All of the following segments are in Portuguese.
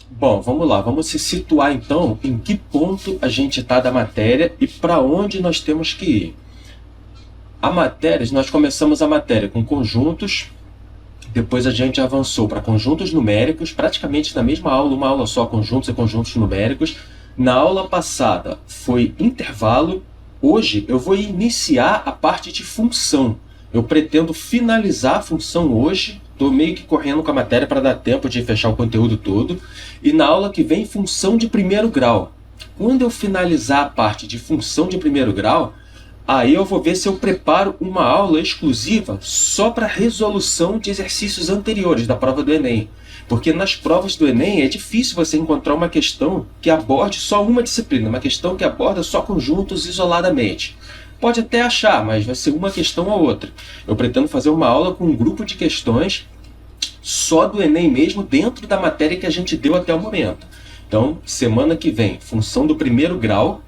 Bom, vamos lá, vamos se situar então em que ponto a gente está da matéria e para onde nós temos que ir. A matéria, nós começamos a matéria com conjuntos, depois a gente avançou para conjuntos numéricos, praticamente na mesma aula, uma aula só, conjuntos e conjuntos numéricos. Na aula passada foi intervalo, hoje eu vou iniciar a parte de função. Eu pretendo finalizar a função hoje, estou meio que correndo com a matéria para dar tempo de fechar o conteúdo todo. E na aula que vem, função de primeiro grau. Quando eu finalizar a parte de função de primeiro grau, aí eu vou ver se eu preparo uma aula exclusiva só para resolução de exercícios anteriores da prova do Enem. Porque nas provas do Enem é difícil você encontrar uma questão que aborde só uma disciplina, uma questão que aborda só conjuntos isoladamente. Pode até achar, mas vai ser uma questão ou outra. Eu pretendo fazer uma aula com um grupo de questões só do Enem mesmo, dentro da matéria que a gente deu até o momento. Então, semana que vem, função do primeiro grau,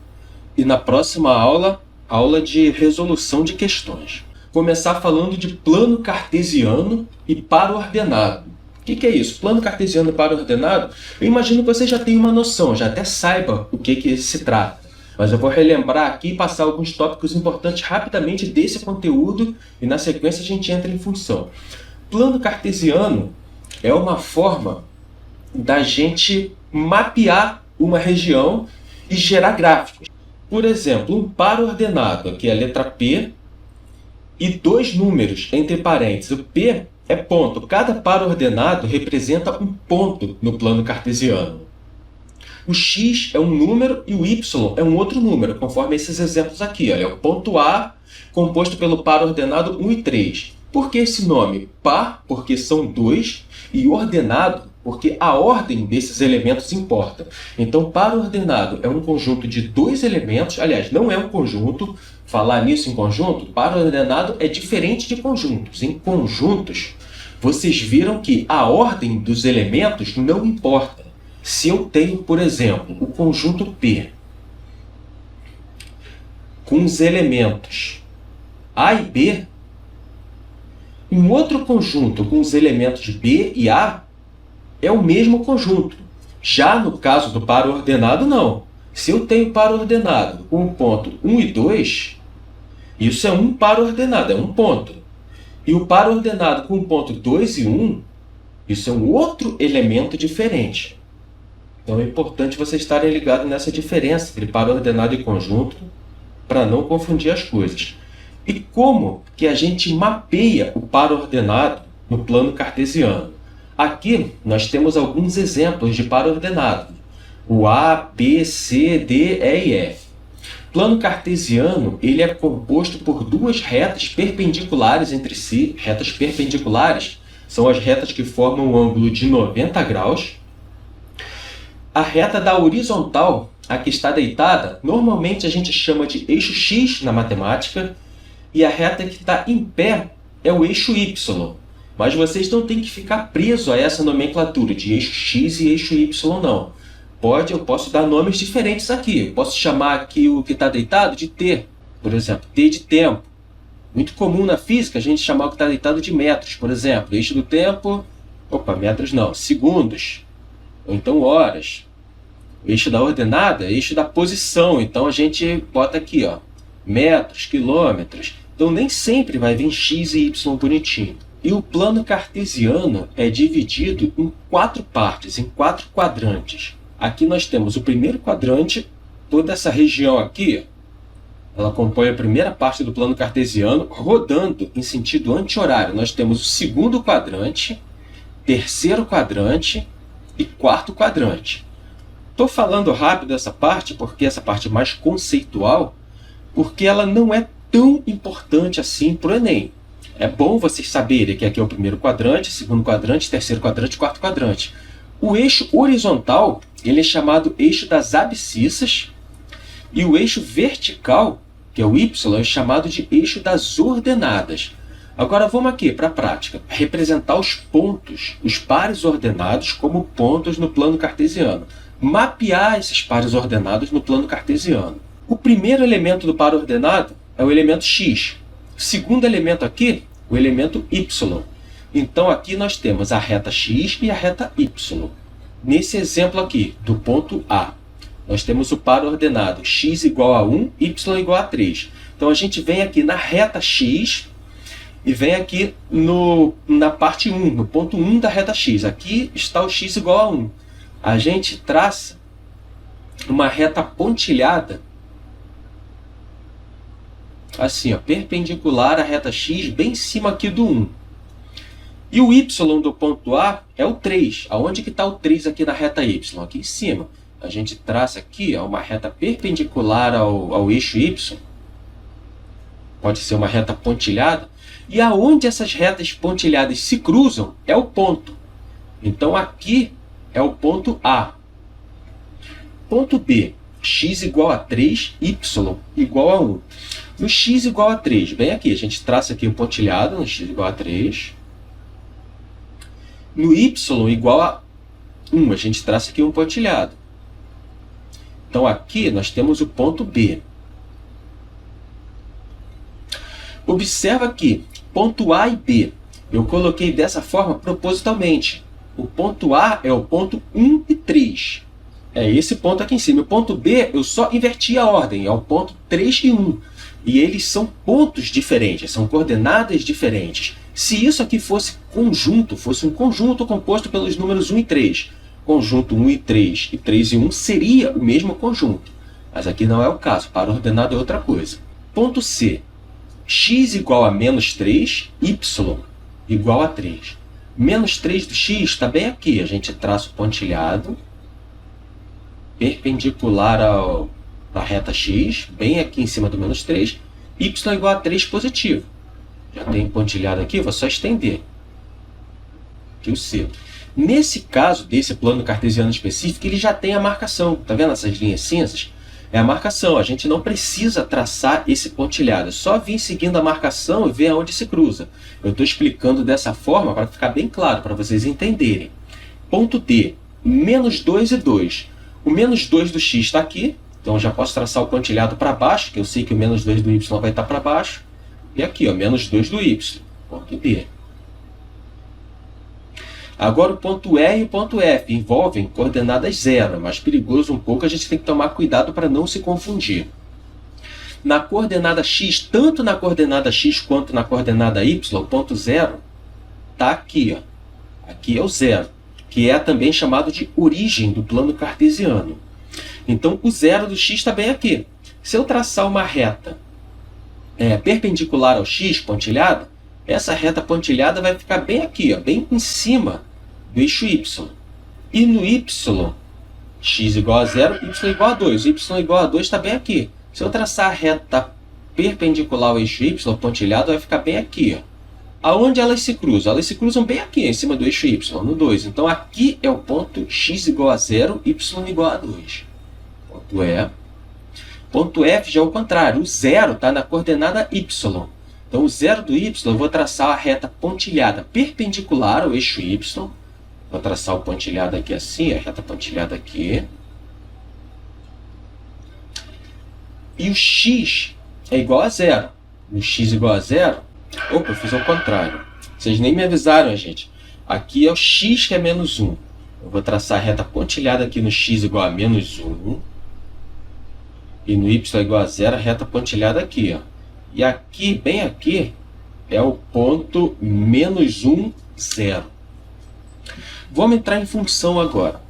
e na próxima aula, aula de resolução de questões. Começar falando de plano cartesiano e par ordenado. O que é isso? Plano cartesiano e par ordenado? Eu imagino que você já tenha uma noção, já até saiba o que se trata. Mas eu vou relembrar aqui e passar alguns tópicos importantes rapidamente desse conteúdo e na sequência a gente entra em função. Plano cartesiano é uma forma da gente mapear uma região e gerar gráficos. Por exemplo, um par ordenado, aqui é a letra P, e dois números entre parênteses. O P é ponto. Cada par ordenado representa um ponto no plano cartesiano. O x é um número e o y é um outro número, conforme esses exemplos aqui. Olha, é o ponto A, composto pelo par ordenado 1 e 3. Por que esse nome? Par, porque são dois, e ordenado, porque a ordem desses elementos importa. Então, par ordenado é um conjunto de dois elementos, aliás, não é um conjunto. Falar nisso em conjunto, par ordenado é diferente de conjuntos. Em conjuntos, vocês viram que a ordem dos elementos não importa. Se eu tenho, por exemplo, o conjunto P com os elementos A e B, um outro conjunto com os elementos B e A é o mesmo conjunto. Já no caso do par ordenado, não. Se eu tenho par ordenado com o ponto 1 e 2, isso é um par ordenado, é um ponto. E o par ordenado com o ponto 2 e 1, isso é um outro elemento diferente. Então é importante vocês estarem ligados nessa diferença entre par ordenado e conjunto, para não confundir as coisas. E como que a gente mapeia o par ordenado no plano cartesiano? Aqui nós temos alguns exemplos de par ordenado. O A, B, C, D, E e F. Plano cartesiano ele é composto por duas retas perpendiculares entre si. Retas perpendiculares são as retas que formam um ângulo de 90 graus. A reta da horizontal, a que está deitada, normalmente a gente chama de eixo X na matemática, e a reta que está em pé é o eixo Y. Mas vocês não têm que ficar presos a essa nomenclatura de eixo X e eixo Y, não. Eu posso dar nomes diferentes aqui. Eu posso chamar aqui o que está deitado de T, por exemplo, T de tempo. Muito comum na física a gente chamar o que está deitado de metros, por exemplo. Eixo do tempo, metros não, segundos. Ou então horas. O eixo da ordenada é eixo da posição, então a gente bota aqui, metros, quilômetros. Então nem sempre vai vir x e y bonitinho. E o plano cartesiano é dividido em 4 partes, em 4 quadrantes. Aqui nós temos o primeiro quadrante, toda essa região aqui, ela compõe a primeira parte do plano cartesiano, rodando em sentido anti-horário. Nós temos o segundo quadrante, terceiro quadrante e quarto quadrante. Estou falando rápido essa parte, porque essa parte é mais conceitual, porque ela não é tão importante assim para o Enem. É bom vocês saberem que aqui é o primeiro quadrante, segundo quadrante, terceiro quadrante, quarto quadrante. O eixo horizontal ele é chamado eixo das abscissas, e o eixo vertical, que é o Y, é chamado de eixo das ordenadas. Agora vamos aqui para a prática, representar os pontos, os pares ordenados como pontos no plano cartesiano. Mapear esses pares ordenados no plano cartesiano. O primeiro elemento do par ordenado é o elemento x. O segundo elemento aqui, o elemento y. Então aqui nós temos a reta x e a reta y. nesse exemplo aqui, do ponto A, nós temos o par ordenado x igual a 1, y igual a 3. Então, a gente vem aqui na reta x e vem aqui na parte 1, no ponto 1 da reta x. Aqui está o x igual a 1. A gente traça uma reta pontilhada, assim, ó, perpendicular à reta x, bem em cima aqui do 1. E o y do ponto A é o 3. Aonde que está o 3 aqui na reta y? Aqui em cima. A gente traça aqui, ó, uma reta perpendicular ao eixo y. Pode ser uma reta pontilhada. E aonde essas retas pontilhadas se cruzam é o ponto. Então, aqui é o ponto A. Ponto B, x igual a 3, y igual a 1. No x igual a 3, bem aqui, a gente traça aqui um pontilhado no x igual a 3. No y igual a 1, a gente traça aqui um pontilhado. Então, aqui nós temos o ponto B. Observa aqui, ponto A e B. Eu coloquei dessa forma propositalmente. O ponto A é o ponto 1 e 3. É esse ponto aqui em cima. O ponto B, eu só inverti a ordem, é o ponto 3 e 1. E eles são pontos diferentes, são coordenadas diferentes. Se isso aqui fosse conjunto, fosse um conjunto composto pelos números 1 e 3, conjunto 1 e 3 e 3 e 1 seria o mesmo conjunto. Mas aqui não é o caso, para ordenado é outra coisa. Ponto C, x igual a menos 3, y igual a 3. Menos 3 do x está bem aqui, a gente traça o pontilhado perpendicular à reta x, bem aqui em cima do menos 3, y igual a 3 positivo. Já tem pontilhado aqui, vou só estender. Aqui o C. Nesse caso desse plano cartesiano específico, ele já tem a marcação. Está vendo essas linhas cinzas? É a marcação, a gente não precisa traçar esse pontilhado, é só vir seguindo a marcação e ver aonde se cruza. Eu estou explicando dessa forma para ficar bem claro, para vocês entenderem. Ponto D, menos 2 e 2. O menos 2 do x está aqui, então eu já posso traçar o pontilhado para baixo, que eu sei que o menos 2 do y vai estar para baixo. E aqui, ó, menos 2 do y, ponto D. Agora o ponto E e o ponto F envolvem coordenadas zero, é mais perigoso um pouco, a gente tem que tomar cuidado para não se confundir. Na coordenada x, tanto na coordenada x quanto na coordenada y, o ponto zero está aqui, ó. Aqui é o zero, que é também chamado de origem do plano cartesiano. Então, o zero do x está bem aqui. Se eu traçar uma reta perpendicular ao x, pontilhada, essa reta pontilhada vai ficar bem aqui, ó, bem em cima do eixo y. E no y, x igual a 0, y igual a 2. Y igual a 2 está bem aqui. Se eu traçar a reta perpendicular ao eixo y, pontilhado, vai ficar bem aqui, ó. Aonde elas se cruzam? Elas se cruzam bem aqui, em cima do eixo y, no 2. Então, aqui é o ponto x igual a 0, y igual a 2. Ponto E. Ponto F já é o contrário. O 0 está na coordenada y. Então, o 0 do y, eu vou traçar a reta pontilhada perpendicular ao eixo y. Vou traçar o pontilhado aqui assim, a reta pontilhada aqui. E o x é igual a 0. O x igual a 0... Opa, eu fiz ao contrário. Vocês nem me avisaram, gente. Aqui é o x que é menos 1. Eu vou traçar a reta pontilhada aqui no x igual a menos 1. E no y igual a 0, a reta pontilhada aqui, ó. E aqui, bem aqui, é o ponto menos 1, 0. Vamos entrar em função agora.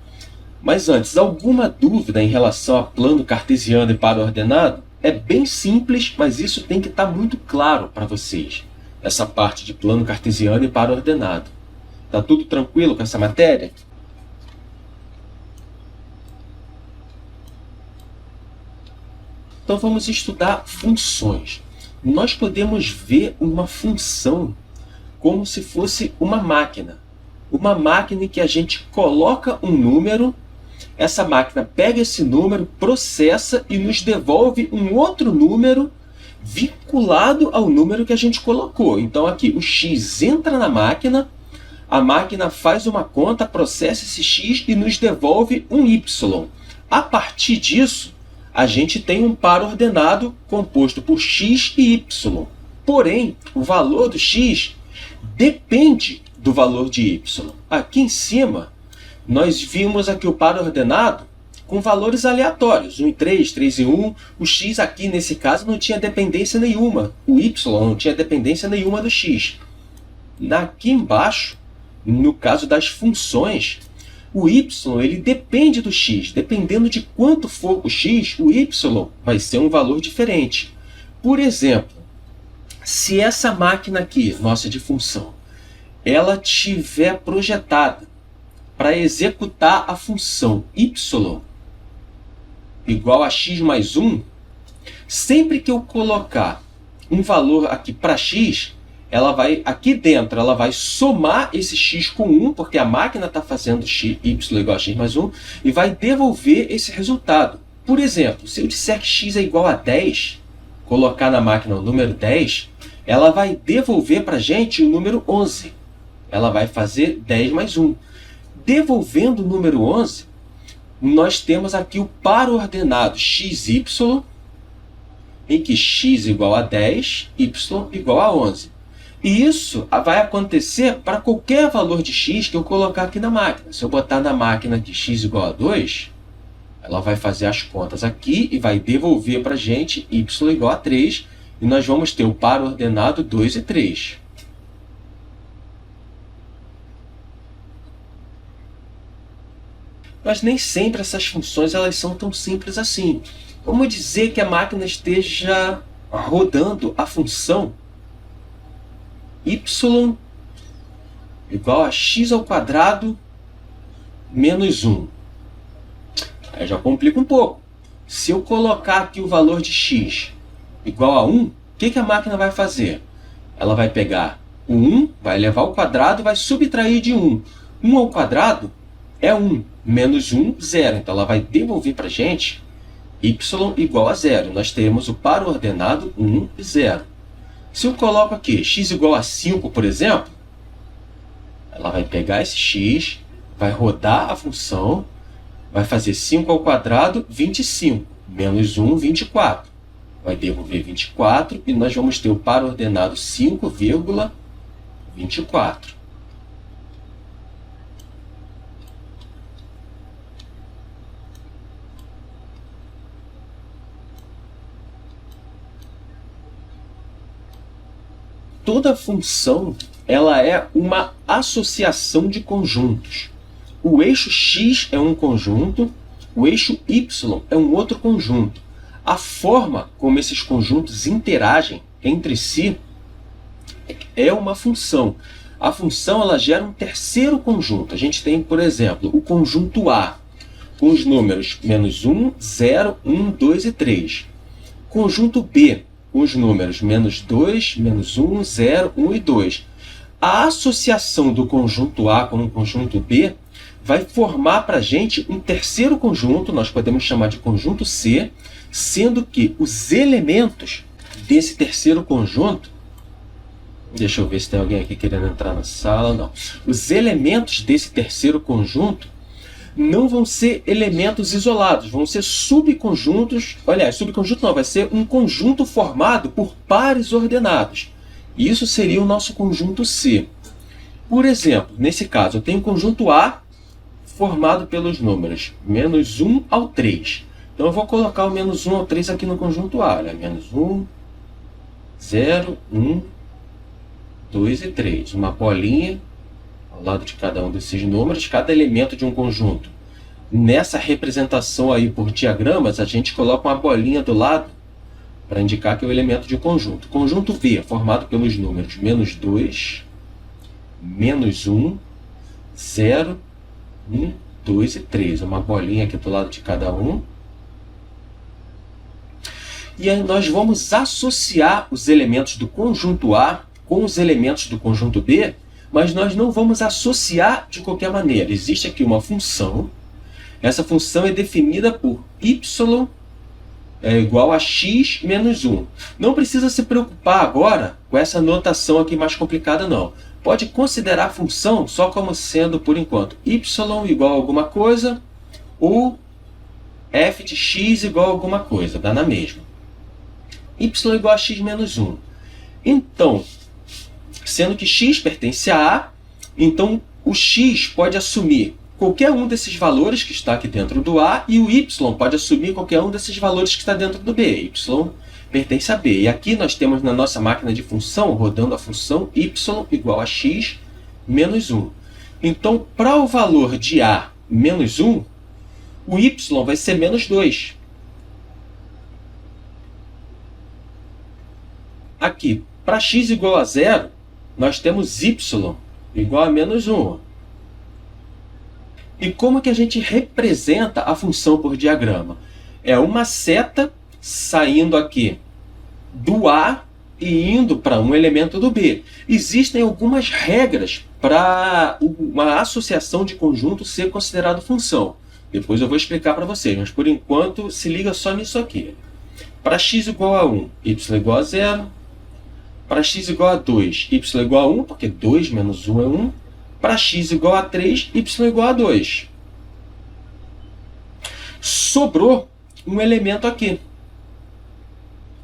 Mas antes, alguma dúvida em relação a plano cartesiano e par ordenado? É bem simples, mas isso tem que estar muito claro para vocês. Essa parte de plano cartesiano e par ordenado. Tá tudo tranquilo com essa matéria? Então vamos estudar funções. Nós podemos ver uma função como se fosse uma máquina. Uma máquina em que a gente coloca um número, essa máquina pega esse número, processa e nos devolve um outro número vinculado ao número que a gente colocou. Então aqui o x entra na máquina, a máquina faz uma conta, processa esse x e nos devolve um y. A partir disso, a gente tem um par ordenado composto por x e y. Porém, o valor do x depende do valor de y. Aqui em cima, nós vimos aqui o par ordenado com valores aleatórios, 1 e 3, 3 e 1. O x aqui, nesse caso, não tinha dependência nenhuma. O y não tinha dependência nenhuma do x. Aqui embaixo, no caso das funções, o y ele depende do x. Dependendo de quanto for o x, o y vai ser um valor diferente. Por exemplo, se essa máquina aqui, nossa de função, ela tiver projetada para executar a função y igual a x mais 1, sempre que eu colocar um valor aqui para x, ela vai, aqui dentro, ela vai somar esse x com 1, porque a máquina está fazendo y igual a x mais 1, e vai devolver esse resultado. Por exemplo, se eu disser que x é igual a 10, colocar na máquina o número 10, ela vai devolver para a gente o número 11. Ela vai fazer 10 mais 1. Devolvendo o número 11, nós temos aqui o par ordenado xy, em que x igual a 10, y igual a 11. E isso vai acontecer para qualquer valor de x que eu colocar aqui na máquina. Se eu botar na máquina de x igual a 2, ela vai fazer as contas aqui e vai devolver para a gente y igual a 3. E nós vamos ter o par ordenado 2 e 3. Mas nem sempre essas funções elas são tão simples assim. Vamos dizer que a máquina esteja rodando a função y igual a x ao quadrado menos 1. Aí já complica um pouco. Se eu colocar aqui o valor de x igual a 1, o que a máquina vai fazer? Ela vai pegar o 1, vai levar ao quadrado e vai subtrair de 1. 1 ao quadrado é 1, menos 1, 0. Então, ela vai devolver para a gente y igual a 0. Nós teremos o par ordenado 1 e 0. Se eu coloco aqui x igual a 5, por exemplo, ela vai pegar esse x, vai rodar a função, vai fazer 5 ao quadrado, 25, menos 1, 24. Vai devolver 24 e nós vamos ter o par ordenado 5,24. Toda função ela é uma associação de conjuntos. O eixo x é um conjunto, o eixo y é um outro conjunto. A forma como esses conjuntos interagem entre si é uma função. A função ela gera um terceiro conjunto. A gente tem, por exemplo, o conjunto A, com os números menos 1, 0, 1, 2 e 3. Conjunto B, com os números menos 2, menos 1, 0, 1 e 2. A associação do conjunto A com o conjunto B vai formar para a gente um terceiro conjunto, nós podemos chamar de conjunto C, sendo que os elementos desse terceiro conjunto, deixa eu ver se tem alguém aqui querendo entrar na sala, não. Os elementos desse terceiro conjunto não vão ser elementos isolados, vão ser subconjuntos, aliás, subconjunto não, vai ser um conjunto formado por pares ordenados. Isso seria o nosso conjunto C. Por exemplo, nesse caso, eu tenho o conjunto A formado pelos números menos 1 ao 3. Então, eu vou colocar o menos 1 ao 3 aqui no conjunto A. Olha, menos 1, 0, 1, 2 e 3. Uma bolinha ao lado de cada um desses números, cada elemento de um conjunto. Nessa representação aí por diagramas, a gente coloca uma bolinha do lado para indicar que é o elemento de um conjunto. Conjunto B, formado pelos números menos 2, menos 1, 0, 1, 2 e 3. Uma bolinha aqui do lado de cada um. E aí nós vamos associar os elementos do conjunto A com os elementos do conjunto B, mas nós não vamos associar de qualquer maneira. Existe aqui uma função. Essa função é definida por y é igual a x menos 1. Não precisa se preocupar agora com essa notação aqui mais complicada, não. Pode considerar a função só como sendo, por enquanto, y igual a alguma coisa ou f de x igual a alguma coisa, dá na mesma. Y igual a x menos 1. Então, sendo que x pertence a A, então o x pode assumir qualquer um desses valores que está aqui dentro do A, e o y pode assumir qualquer um desses valores que está dentro do B. Y pertence a B. E aqui nós temos na nossa máquina de função, rodando a função y igual a x menos 1. Então, para o valor de A menos 1, o y vai ser menos 2. Aqui, para x igual a 0, nós temos y igual a menos 1. E como que a gente representa a função por diagrama? É uma seta saindo aqui do A e indo para um elemento do B. Existem algumas regras para uma associação de conjunto ser considerado função. Depois eu vou explicar para vocês, mas por enquanto se liga só nisso aqui. Para x igual a 1, y igual a 0. Para x igual a 2, y igual a 1, porque 2 menos 1 é 1. Para x igual a 3, y igual a 2. Sobrou um elemento aqui.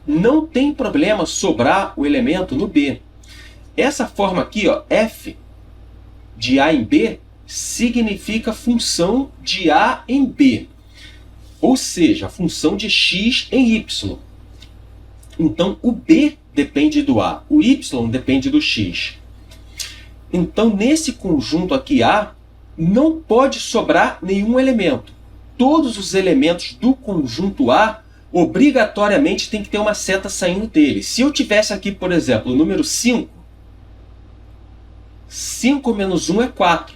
Não tem problema sobrar o elemento no B. Essa forma aqui, ó, f de A em B, significa função de A em B. Ou seja, função de x em y. Então, o B depende do A, o y depende do x. Então, nesse conjunto aqui A, não pode sobrar nenhum elemento. Todos os elementos do conjunto A, obrigatoriamente, tem que ter uma seta saindo dele. Se eu tivesse aqui, por exemplo, o número 5, 5 menos 1 é 4.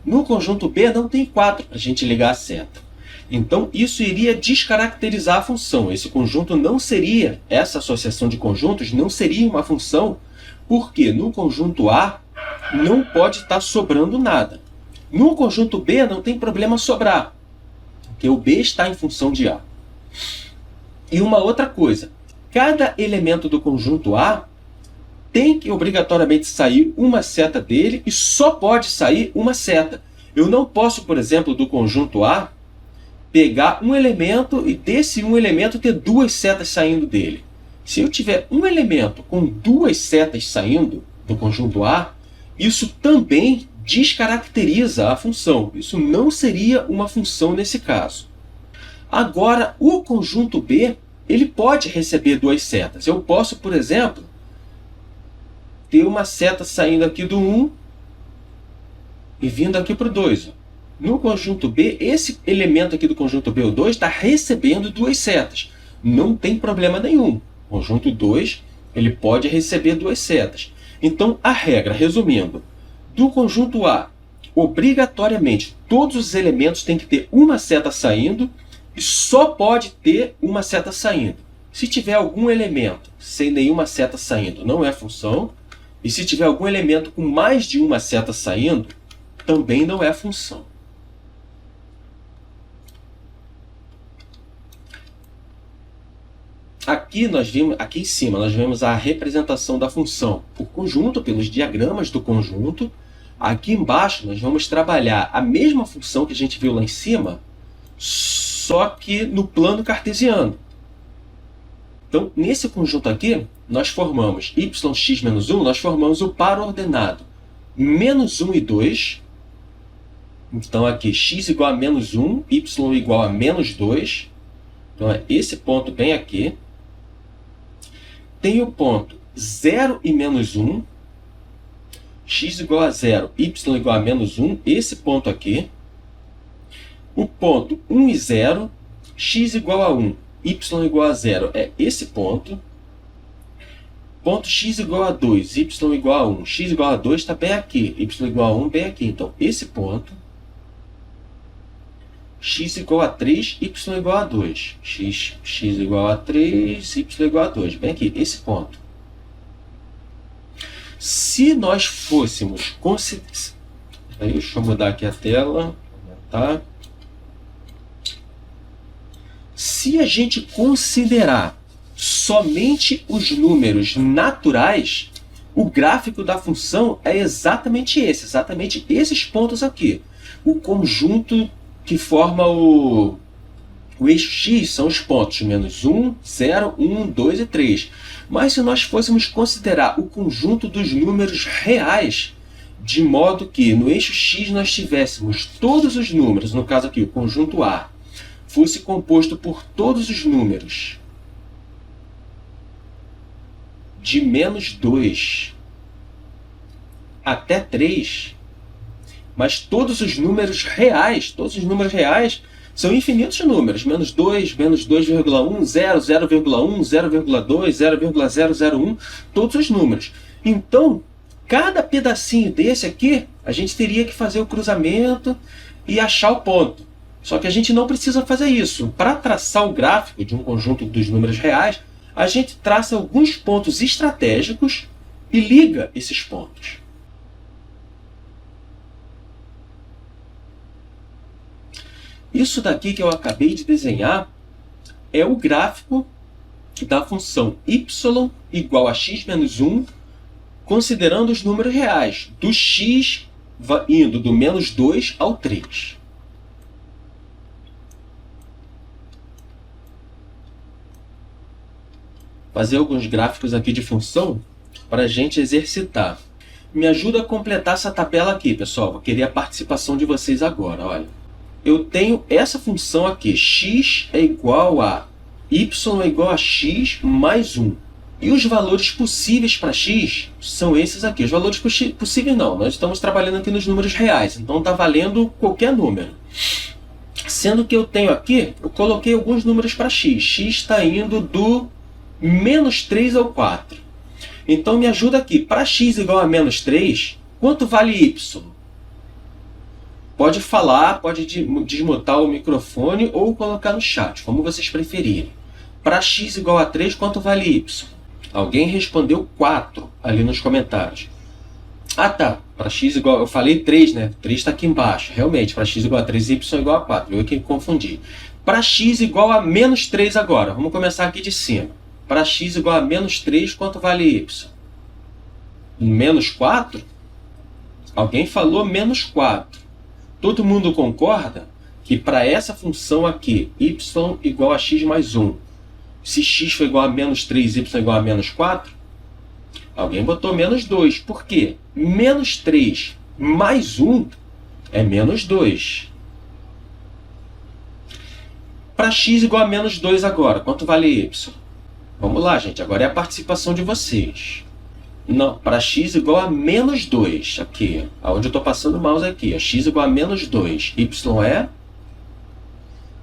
No conjunto B não tem 4 para a gente ligar a seta. Então, isso iria descaracterizar a função. Esse conjunto não seria, essa associação de conjuntos não seria uma função, porque no conjunto A não pode estar sobrando nada. No conjunto B não tem problema sobrar, porque o B está em função de A. E uma outra coisa, cada elemento do conjunto A tem que obrigatoriamente sair uma seta dele e só pode sair uma seta. Eu não posso, por exemplo, do conjunto A, pegar um elemento e desse um elemento ter duas setas saindo dele. Se eu tiver um elemento com duas setas saindo do conjunto A, isso também descaracteriza a função. Isso não seria uma função nesse caso. Agora, o conjunto B, ele pode receber duas setas. Eu posso, por exemplo, ter uma seta saindo aqui do 1 e vindo aqui para o 2. No conjunto B, esse elemento aqui do conjunto B, o 2, está recebendo duas setas. Não tem problema nenhum. O conjunto 2, ele pode receber duas setas. Então, a regra, resumindo, do conjunto A, obrigatoriamente, todos os elementos têm que ter uma seta saindo e só pode ter uma seta saindo. Se tiver algum elemento sem nenhuma seta saindo, não é função. E se tiver algum elemento com mais de uma seta saindo, também não é função. Aqui em cima, nós vemos a representação da função por conjunto, pelos diagramas do conjunto. Aqui embaixo, nós vamos trabalhar a mesma função que a gente viu lá em cima, só que no plano cartesiano. Então, nesse conjunto aqui, nós formamos yx menos 1, nós formamos o par ordenado menos 1 e 2. Então, aqui, x igual a menos 1, y igual a menos 2. Então, é esse ponto bem aqui. Tem o ponto 0 e menos 1, x igual a 0, y igual a menos 1, esse ponto aqui. O ponto 1 e 0, x igual a 1, y igual a 0, é esse ponto. Ponto x igual a 2, y igual a 1, x igual a 2 está bem aqui, y igual a 1 bem aqui. Então, esse ponto. X igual a 3, y igual a 2. X igual a 3, y igual a 2. Bem aqui, esse ponto. Se nós fôssemos considerar... Deixa eu mudar aqui a tela. Tá? Se a gente considerar somente os números naturais, o gráfico da função é exatamente esses pontos aqui. O conjunto que forma o eixo x são os pontos menos 1, 0, 1, 2 e 3. Mas se nós fôssemos considerar o conjunto dos números reais, de modo que no eixo X nós tivéssemos todos os números, no caso aqui o conjunto A, fosse composto por todos os números de menos 2 até 3, mas todos os números reais são infinitos números, menos 2, menos 2,1, 0, 0,1, 0,2, 0,001, todos os números. Então, cada pedacinho desse aqui, a gente teria que fazer o cruzamento e achar o ponto. Só que a gente não precisa fazer isso. Para traçar o gráfico de um conjunto dos números reais, a gente traça alguns pontos estratégicos e liga esses pontos. Isso daqui que eu acabei de desenhar é o gráfico da função y igual a x menos 1, considerando os números reais, do x indo do menos 2 ao 3. Fazer alguns gráficos aqui de função para a gente exercitar. Me ajuda a completar essa tabela aqui, pessoal. Vou querer a participação de vocês agora. Olha, eu tenho essa função aqui, x é igual a y é igual a x mais 1. E os valores possíveis para x são esses aqui. Os valores possíveis não, nós estamos trabalhando aqui nos números reais, então está valendo qualquer número. Sendo que eu tenho aqui, eu coloquei alguns números para x. X está indo do menos 3 ao 4. Então me ajuda aqui, para x igual a menos 3, quanto vale y? Pode falar, pode desmutar o microfone ou colocar no chat, como vocês preferirem. Para x igual a 3, quanto vale y? Alguém respondeu 4 ali nos comentários. Ah, tá. Para x igual... Eu falei 3, né? 3 está aqui embaixo. Realmente, para x igual a 3, y igual a 4. Eu que me confundi. Para x igual a menos 3 agora. Vamos começar aqui de cima. Para x igual a menos 3, quanto vale y? Menos 4? Alguém falou menos 4. Todo mundo concorda que para essa função aqui, y igual a x mais 1, se x for igual a menos 3, y igual a menos 4, alguém botou menos 2. Por quê? Menos 3 mais 1 é menos 2. Para x igual a menos 2 agora, quanto vale y? Vamos lá, gente. Agora é a participação de vocês. Não, para x igual a menos 2. Aqui, onde eu estou passando o mouse aqui. X igual a menos 2. Y é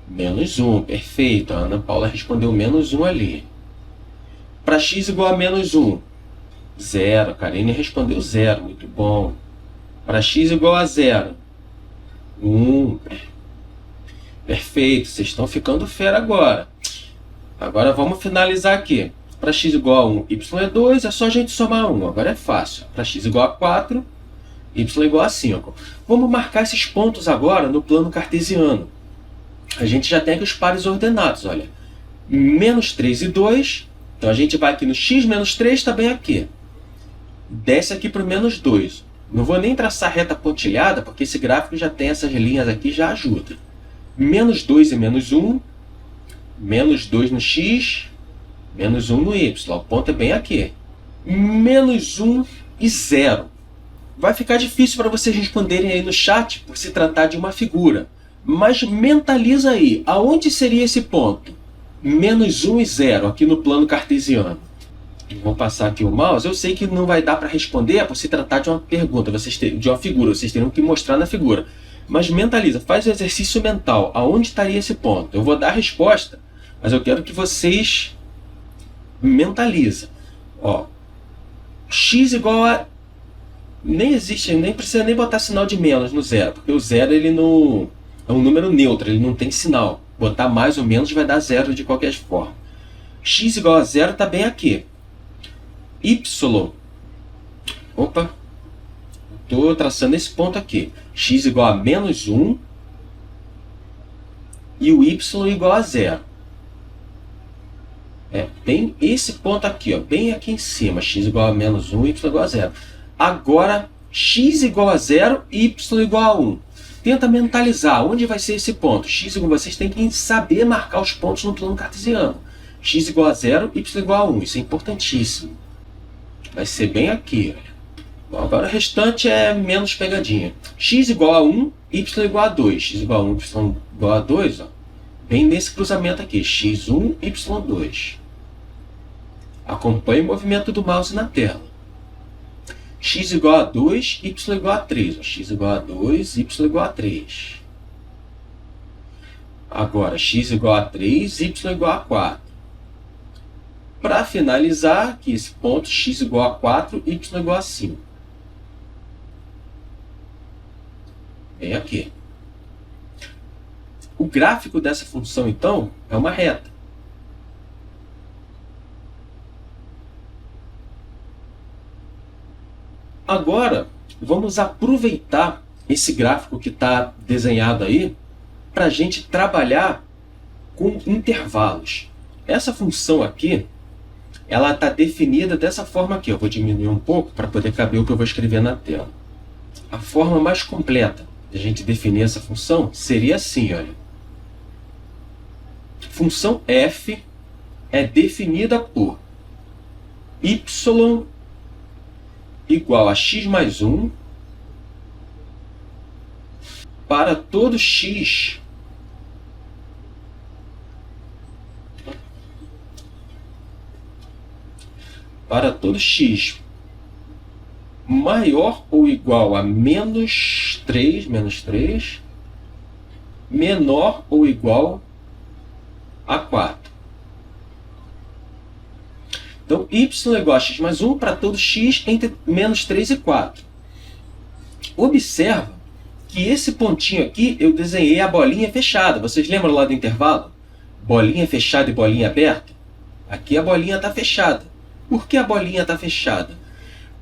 menos 1. Perfeito. A Ana Paula respondeu menos 1 ali. Para x igual a menos 1. 0. A Karine respondeu 0. Muito bom. Para x igual a 0. 1. Perfeito. Vocês estão ficando fera agora. Agora vamos finalizar aqui. Para x igual a 1, y é 2, é só a gente somar 1. Agora é fácil. Para x igual a 4, y igual a 5. Vamos marcar esses pontos agora no plano cartesiano. A gente já tem aqui os pares ordenados. Olha, menos 3 e 2. Então a gente vai aqui no x menos 3, está bem aqui. Desce aqui para o menos 2. Não vou nem traçar reta pontilhada, porque esse gráfico já tem essas linhas aqui, já ajuda. Menos 2 e menos 1. Menos 2 no x. Menos 1 no y. O ponto é bem aqui. Menos 1 e 0. Vai ficar difícil para vocês responderem aí no chat por se tratar de uma figura. Mas mentaliza aí. Aonde seria esse ponto? Menos 1 e 0 aqui no plano cartesiano. Vou passar aqui o mouse. Eu sei que não vai dar para responder por se tratar de uma pergunta, de uma figura. Vocês teriam que mostrar na figura. Mas mentaliza. Faz o exercício mental. Aonde estaria esse ponto? Eu vou dar a resposta, mas eu quero que vocês... mentaliza. Ó, x igual a... Nem existe, nem precisa nem botar sinal de menos no zero, porque o zero ele não é um número neutro, ele não tem sinal. Botar mais ou menos vai dar zero de qualquer forma. X igual a zero está bem aqui. Y. Opa. Estou traçando esse ponto aqui. X igual a menos 1 e o y igual a zero. É bem esse ponto aqui, ó, bem aqui em cima. X igual a menos 1, y igual a 0. Agora, x igual a 0, y igual a 1. Tenta mentalizar onde vai ser esse ponto. Vocês têm que saber marcar os pontos no plano cartesiano. X igual a 0, y igual a 1. Isso é importantíssimo. Vai ser bem aqui. Olha. Bom, agora o restante é menos pegadinha. X igual a 1, y igual a 2. X igual a 1, y igual a 2, ó. Vem nesse cruzamento aqui, x1, y2. Acompanhe o movimento do mouse na tela. X igual a 2, y igual a 3. Ó. X igual a 2, y igual a 3. Agora, x igual a 3, y igual a 4. Para finalizar, aqui esse ponto, x igual a 4, y igual a 5. Vem aqui. O gráfico dessa função, então, é uma reta. Agora, vamos aproveitar esse gráfico que está desenhado aí para a gente trabalhar com intervalos. Essa função aqui, ela está definida dessa forma aqui. Eu vou diminuir um pouco para poder caber o que eu vou escrever na tela. A forma mais completa de a gente definir essa função seria assim, olha. Função f é definida por y igual a x mais 1 para todo x maior ou igual a menos 3, menor ou igual a 4. Então, y é igual a x mais 1 para todo x entre menos 3 e 4. Observa que esse pontinho aqui eu desenhei a bolinha fechada. Vocês lembram lá do intervalo? Bolinha fechada e bolinha aberta? Aqui a bolinha está fechada. Por que a bolinha está fechada?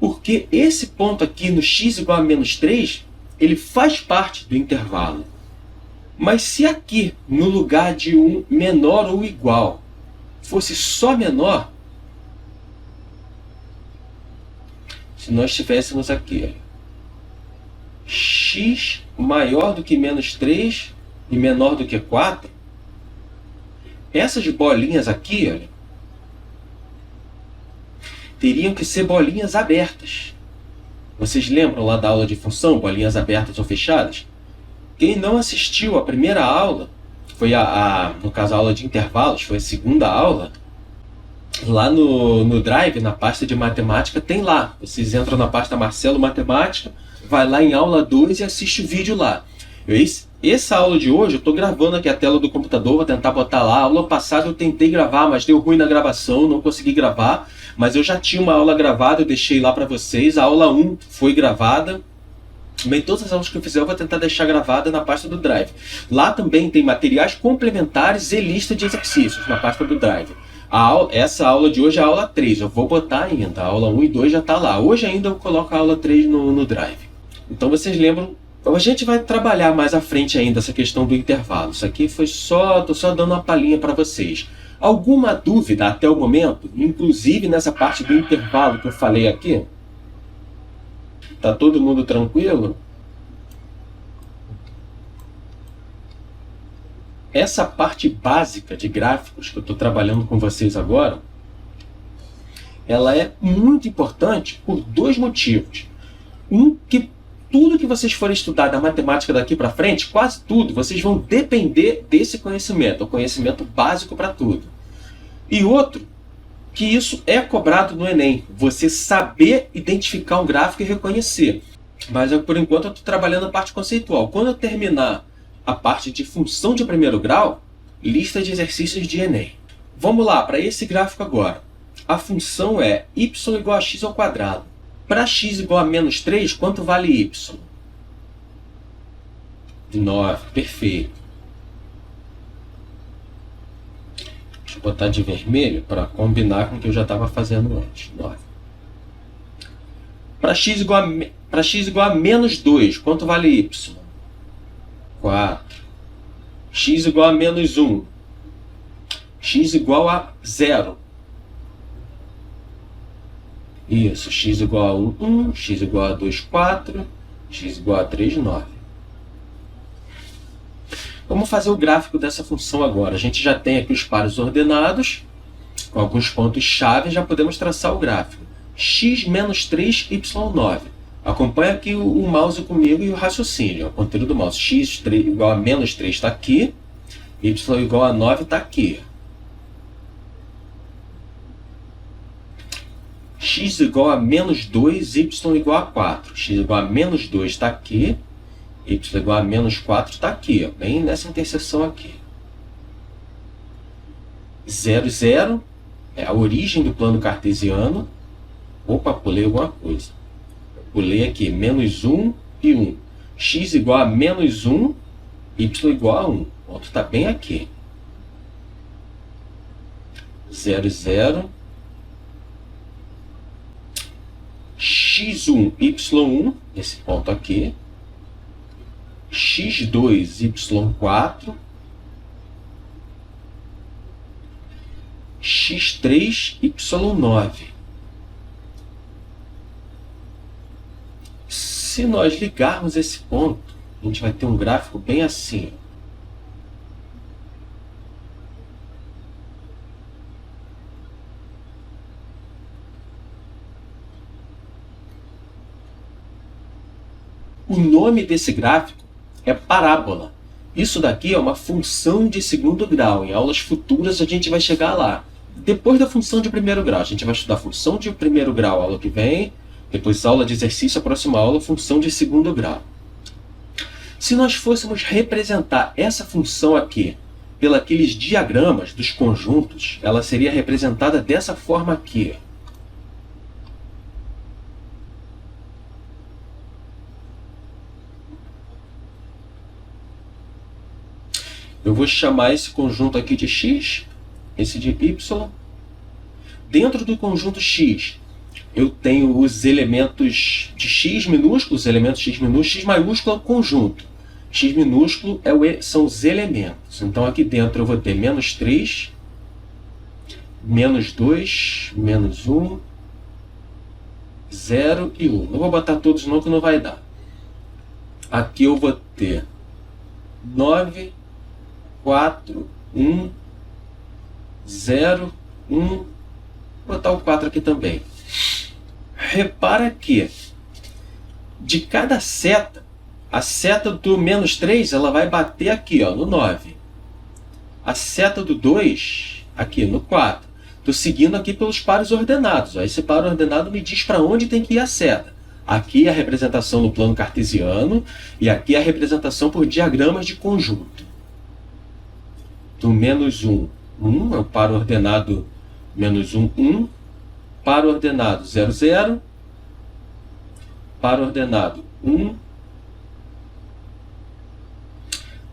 Porque esse ponto aqui no x igual a menos 3, ele faz parte do intervalo. Mas se aqui, no lugar de um menor ou igual, fosse só menor, se nós tivéssemos aqui, x maior do que menos 3 e menor do que 4, essas bolinhas aqui, olha, teriam que ser bolinhas abertas. Vocês lembram lá da aula de função, bolinhas abertas ou fechadas? Quem não assistiu a primeira aula, foi no caso a aula de intervalos, foi a segunda aula, lá no Drive, na pasta de matemática, tem lá. Vocês entram na pasta Marcelo Matemática, vai lá em aula 2 e assiste o vídeo lá. Essa aula de hoje, eu estou gravando aqui a tela do computador, vou tentar botar lá. A aula passada eu tentei gravar, mas deu ruim na gravação, não consegui gravar. Mas eu já tinha uma aula gravada, eu deixei lá para vocês. A aula 1 foi gravada. Também todas as aulas que eu fizer eu vou tentar deixar gravada na pasta do Drive. Lá também tem materiais complementares e lista de exercícios na pasta do Drive. Essa aula de hoje é a aula 3, eu vou botar ainda. A aula 1 e 2 já está lá. Hoje ainda eu coloco a aula 3 no Drive. Então vocês lembram, a gente vai trabalhar mais à frente ainda essa questão do intervalo. Isso aqui foi estou só dando uma palhinha para vocês. Alguma dúvida até o momento? Inclusive nessa parte do intervalo que eu falei aqui? Tá todo mundo tranquilo? Essa parte básica de gráficos que eu estou trabalhando com vocês agora, ela é muito importante por dois motivos. Um, que tudo que vocês forem estudar da matemática daqui para frente, quase tudo, vocês vão depender desse conhecimento, o conhecimento básico para tudo. E outro, que isso é cobrado no Enem, você saber identificar um gráfico e reconhecer. Mas por enquanto eu estou trabalhando a parte conceitual. Quando eu terminar a parte de função de primeiro grau, lista de exercícios de Enem. Vamos lá, para esse gráfico agora. A função é y igual a x ao quadrado. Para x igual a menos 3, quanto vale y? 9, perfeito. Deixa eu botar de vermelho para combinar com o que eu já estava fazendo antes. 9. Para x igual a menos 2, quanto vale y? 4. X igual a menos 1. X igual a 0. Isso, x igual a 1, 1. X igual a 2, 4. X igual a 3, 9. Vamos fazer o gráfico dessa função agora. A gente já tem aqui os pares ordenados, com alguns pontos chave, já podemos traçar o gráfico. X menos 3, y9. Acompanha aqui o mouse comigo e o raciocínio. O ponteiro do mouse. X igual a menos 3 está aqui. Y igual a 9 está aqui. X igual a menos 2, Y igual a 4. X igual a menos 2 está aqui. Y igual a menos 4 está aqui, ó, bem nessa interseção aqui. 0, 0 é a origem do plano cartesiano. Opa, pulei alguma coisa. Pulei aqui, menos 1 e 1. X igual a menos 1, Y igual a 1. O ponto está bem aqui. 0, 0. X1, Y1, esse ponto aqui. X2, Y4. X3, Y9. Se nós ligarmos esse ponto, a gente vai ter um gráfico bem assim. O nome desse gráfico é parábola. Isso daqui é uma função de segundo grau. Em aulas futuras a gente vai chegar lá. Depois da função de primeiro grau, a gente vai estudar função de primeiro grau aula que vem. Depois aula de exercício, a próxima aula, função de segundo grau. Se nós fôssemos representar essa função aqui pelos diagramas dos conjuntos, ela seria representada dessa forma aqui. Eu vou chamar esse conjunto aqui de X, esse de Y. Dentro do conjunto X, eu tenho os elementos de X minúsculo, os elementos X minúsculo, X maiúsculo é o conjunto. X minúsculo são os elementos. Então aqui dentro eu vou ter menos 3, menos 2, menos 1, 0 e 1. Não vou botar todos não, que não vai dar. Aqui eu vou ter 9, 4, 1, 0, 1. Vou botar o 4 aqui também. Repara que de cada seta, a seta do menos 3 ela vai bater aqui, ó, no 9. A seta do 2 aqui no 4. Estou seguindo aqui pelos pares ordenados. Ó. Esse par ordenado me diz para onde tem que ir a seta. Aqui é a representação no plano cartesiano e aqui é a representação por diagramas de conjunto. Do menos 1, 1 é o par ordenado menos 1, 1. Par ordenado 0, 0. Par ordenado 1.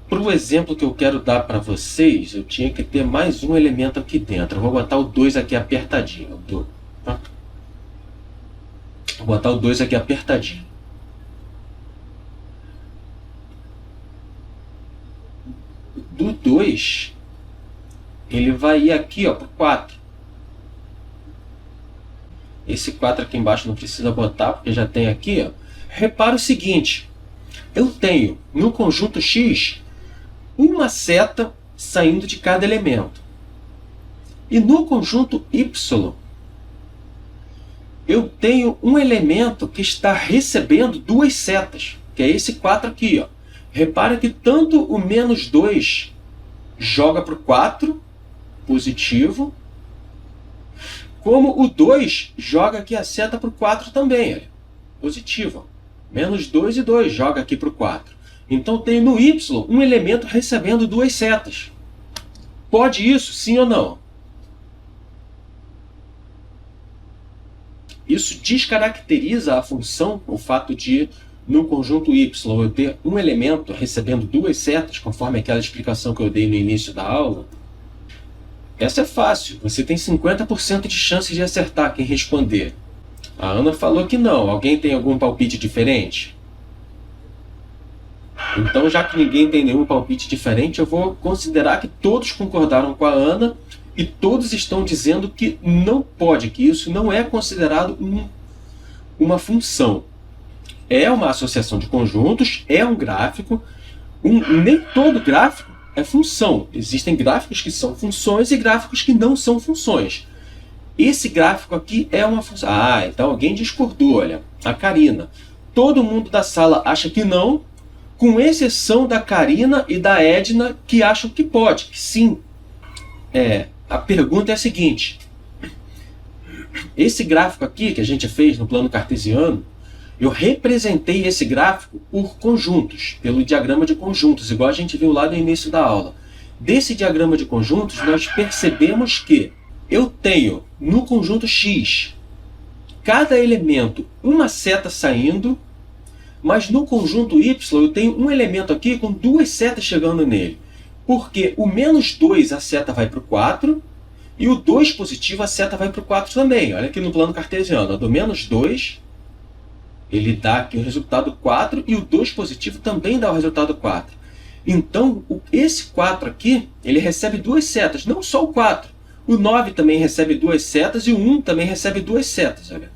Para o exemplo que eu quero dar para vocês, eu tinha que ter mais um elemento aqui dentro. Eu vou botar o 2 aqui apertadinho. Vou botar o 2 aqui apertadinho. Do 2, ele vai ir aqui para o 4. Esse 4 aqui embaixo não precisa botar, porque já tem aqui. Ó. Repara o seguinte, eu tenho no conjunto X uma seta saindo de cada elemento. E no conjunto Y, eu tenho um elemento que está recebendo duas setas, que é esse 4 aqui. Ó. Repara que tanto o menos 2 joga para o 4, positivo, como o 2 joga aqui a seta para o 4 também, olha, positivo. Menos 2 e 2 joga aqui para o 4. Então tem no Y um elemento recebendo duas setas. Pode isso, sim ou não? Isso descaracteriza a função, o fato de, no conjunto Y, eu ter um elemento recebendo duas setas, conforme aquela explicação que eu dei no início da aula. Essa é fácil, você tem 50% de chance de acertar quem responder. A Ana falou que não. Alguém tem algum palpite diferente? Então, já que ninguém tem nenhum palpite diferente, eu vou considerar que todos concordaram com a Ana e todos estão dizendo que não pode, que isso não é considerado uma função. É uma associação de conjuntos, é um gráfico. Nem todo gráfico é função. Existem gráficos que são funções e gráficos que não são funções. Esse gráfico aqui é uma função. Ah, então alguém discordou, olha. A Karina. Todo mundo da sala acha que não, com exceção da Karina e da Edna, que acham que pode, que sim. A pergunta é a seguinte: esse gráfico aqui que a gente fez no plano cartesiano, eu representei esse gráfico por conjuntos, pelo diagrama de conjuntos, igual a gente viu lá no início da aula. Desse diagrama de conjuntos, nós percebemos que eu tenho no conjunto X, cada elemento uma seta saindo, mas no conjunto Y eu tenho um elemento aqui com duas setas chegando nele. Porque o menos 2 a seta vai para o 4, e o 2 positivo a seta vai para o 4 também. Olha aqui no plano cartesiano, do menos 2, ele dá aqui o resultado 4, e o 2 positivo também dá o resultado 4. Então, esse 4 aqui, ele recebe duas setas, não só o 4. O 9 também recebe duas setas, e o 1 também recebe duas setas. Olha.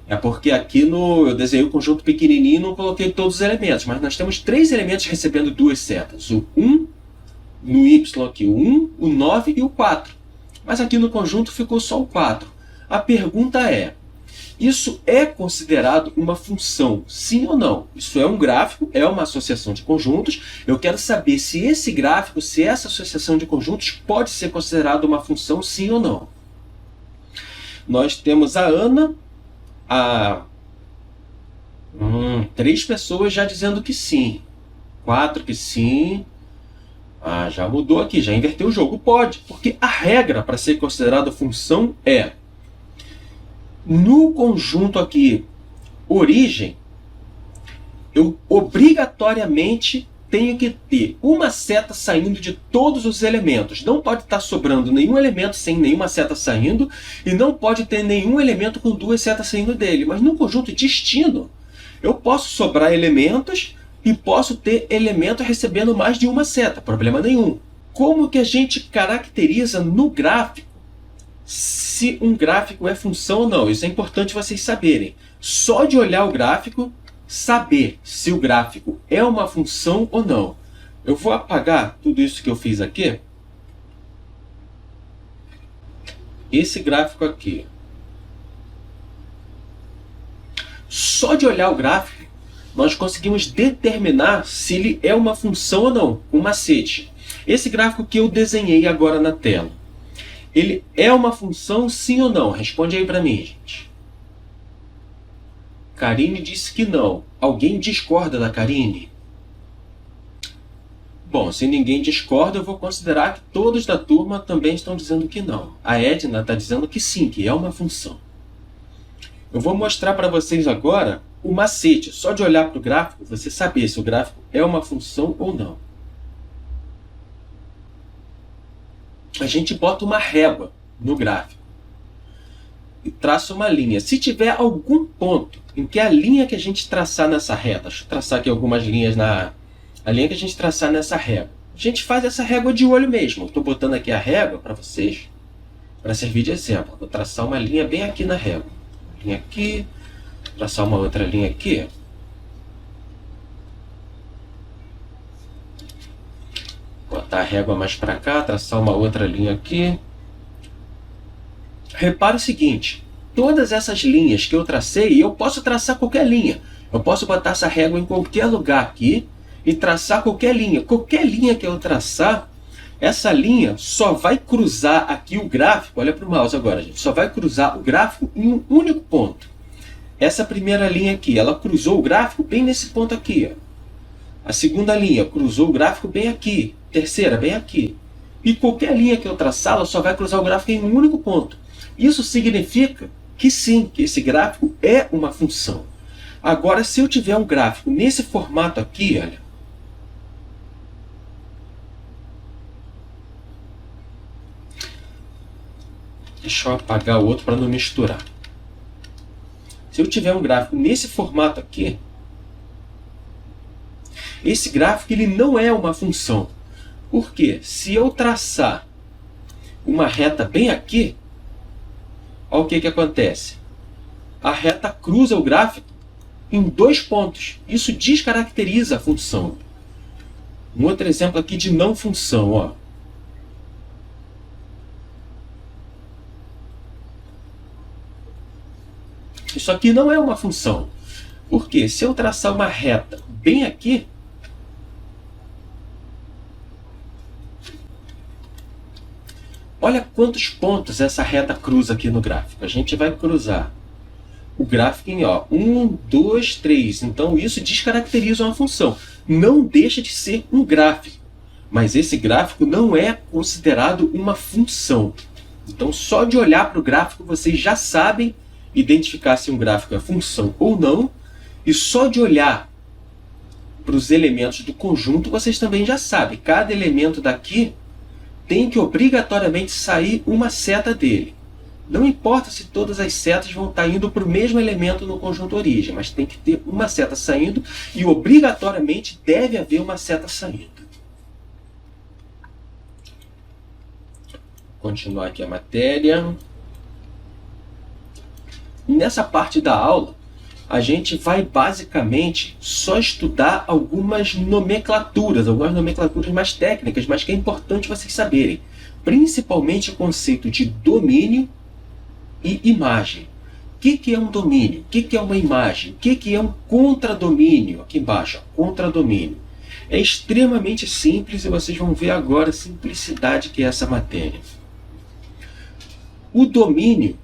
É porque aqui eu desenhei o conjunto pequenininho e não coloquei todos os elementos, mas nós temos 3 elementos recebendo duas setas. O 1, no Y aqui, o 1, o 9 e o 4. Mas aqui no conjunto ficou só o 4. A pergunta é: isso é considerado uma função, sim ou não? Isso é um gráfico, é uma associação de conjuntos. Eu quero saber se esse gráfico, se essa associação de conjuntos pode ser considerada uma função, sim ou não. Nós temos a Ana, 3 pessoas já dizendo que sim. 4 que sim. Já mudou aqui, já inverteu o jogo. Pode, porque a regra para ser considerada função é: no conjunto aqui, origem, eu obrigatoriamente tenho que ter uma seta saindo de todos os elementos. Não pode estar sobrando nenhum elemento sem nenhuma seta saindo, e não pode ter nenhum elemento com duas setas saindo dele. Mas no conjunto destino, eu posso sobrar elementos e posso ter elementos recebendo mais de uma seta, problema nenhum. Como que a gente caracteriza no gráfico se um gráfico é função ou não? Isso é importante vocês saberem. Só de olhar o gráfico, saber se o gráfico é uma função ou não. Eu vou apagar tudo isso que eu fiz aqui. Esse gráfico aqui. Só de olhar o gráfico, nós conseguimos determinar se ele é uma função ou não, um macete. Esse gráfico que eu desenhei agora na tela, ele é uma função, sim ou não? Responde aí para mim, gente. Karine disse que não. Alguém discorda da Karine? Bom, se ninguém discorda, eu vou considerar que todos da turma também estão dizendo que não. A Edna está dizendo que sim, que é uma função. Eu vou mostrar para vocês agora o macete. Só de olhar para o gráfico, você saber se o gráfico é uma função ou não. A gente bota uma régua no gráfico e traça uma linha. Se tiver algum ponto em que a linha que a gente traçar nessa reta, deixa eu traçar aqui algumas linhas a linha que a gente traçar nessa régua, a gente faz essa régua de olho mesmo. Estou botando aqui a régua para vocês, para servir de exemplo. Vou traçar uma linha bem aqui na régua. Linha aqui, traçar uma outra linha aqui. Botar a régua mais para cá, traçar uma outra linha aqui. Repare o seguinte: todas essas linhas que eu tracei, eu posso traçar qualquer linha. Eu posso botar essa régua em qualquer lugar aqui e traçar qualquer linha. Qualquer linha que eu traçar, essa linha só vai cruzar aqui o gráfico. Olha para o mouse agora, gente. Só vai cruzar o gráfico em um único ponto. Essa primeira linha aqui, ela cruzou o gráfico bem nesse ponto aqui. Ó. A segunda linha cruzou o gráfico bem aqui. Terceira, bem aqui. E qualquer linha que eu traçar, ela só vai cruzar o gráfico em um único ponto. Isso significa que sim, que esse gráfico é uma função. Agora, se eu tiver um gráfico nesse formato aqui, olha. Deixa eu apagar o outro para não misturar. Se eu tiver um gráfico nesse formato aqui, esse gráfico ele não é uma função. Por quê? Se eu traçar uma reta bem aqui, olha o que acontece. A reta cruza o gráfico em 2 pontos. Isso descaracteriza a função. Um outro exemplo aqui de não função. Ó. Isso aqui não é uma função. Porque se eu traçar uma reta bem aqui, olha quantos pontos essa reta cruza aqui no gráfico. A gente vai cruzar o gráfico em 1, 2, 3. Então isso descaracteriza uma função. Não deixa de ser um gráfico, mas esse gráfico não é considerado uma função. Então só de olhar para o gráfico vocês já sabem identificar se um gráfico é função ou não, e só de olhar para os elementos do conjunto vocês também já sabem. Cada elemento daqui tem que obrigatoriamente sair uma seta dele. Não importa se todas as setas vão estar indo para o mesmo elemento no conjunto origem, mas tem que ter uma seta saindo e obrigatoriamente deve haver uma seta saindo. Vou continuar aqui a matéria. Nessa parte da aula, a gente vai basicamente só estudar algumas nomenclaturas mais técnicas, mas que é importante vocês saberem. Principalmente o conceito de domínio e imagem. O que é um domínio? O que é uma imagem? O que é um contradomínio? Aqui embaixo, contradomínio. É extremamente simples e vocês vão ver agora a simplicidade que é essa matéria. O domínio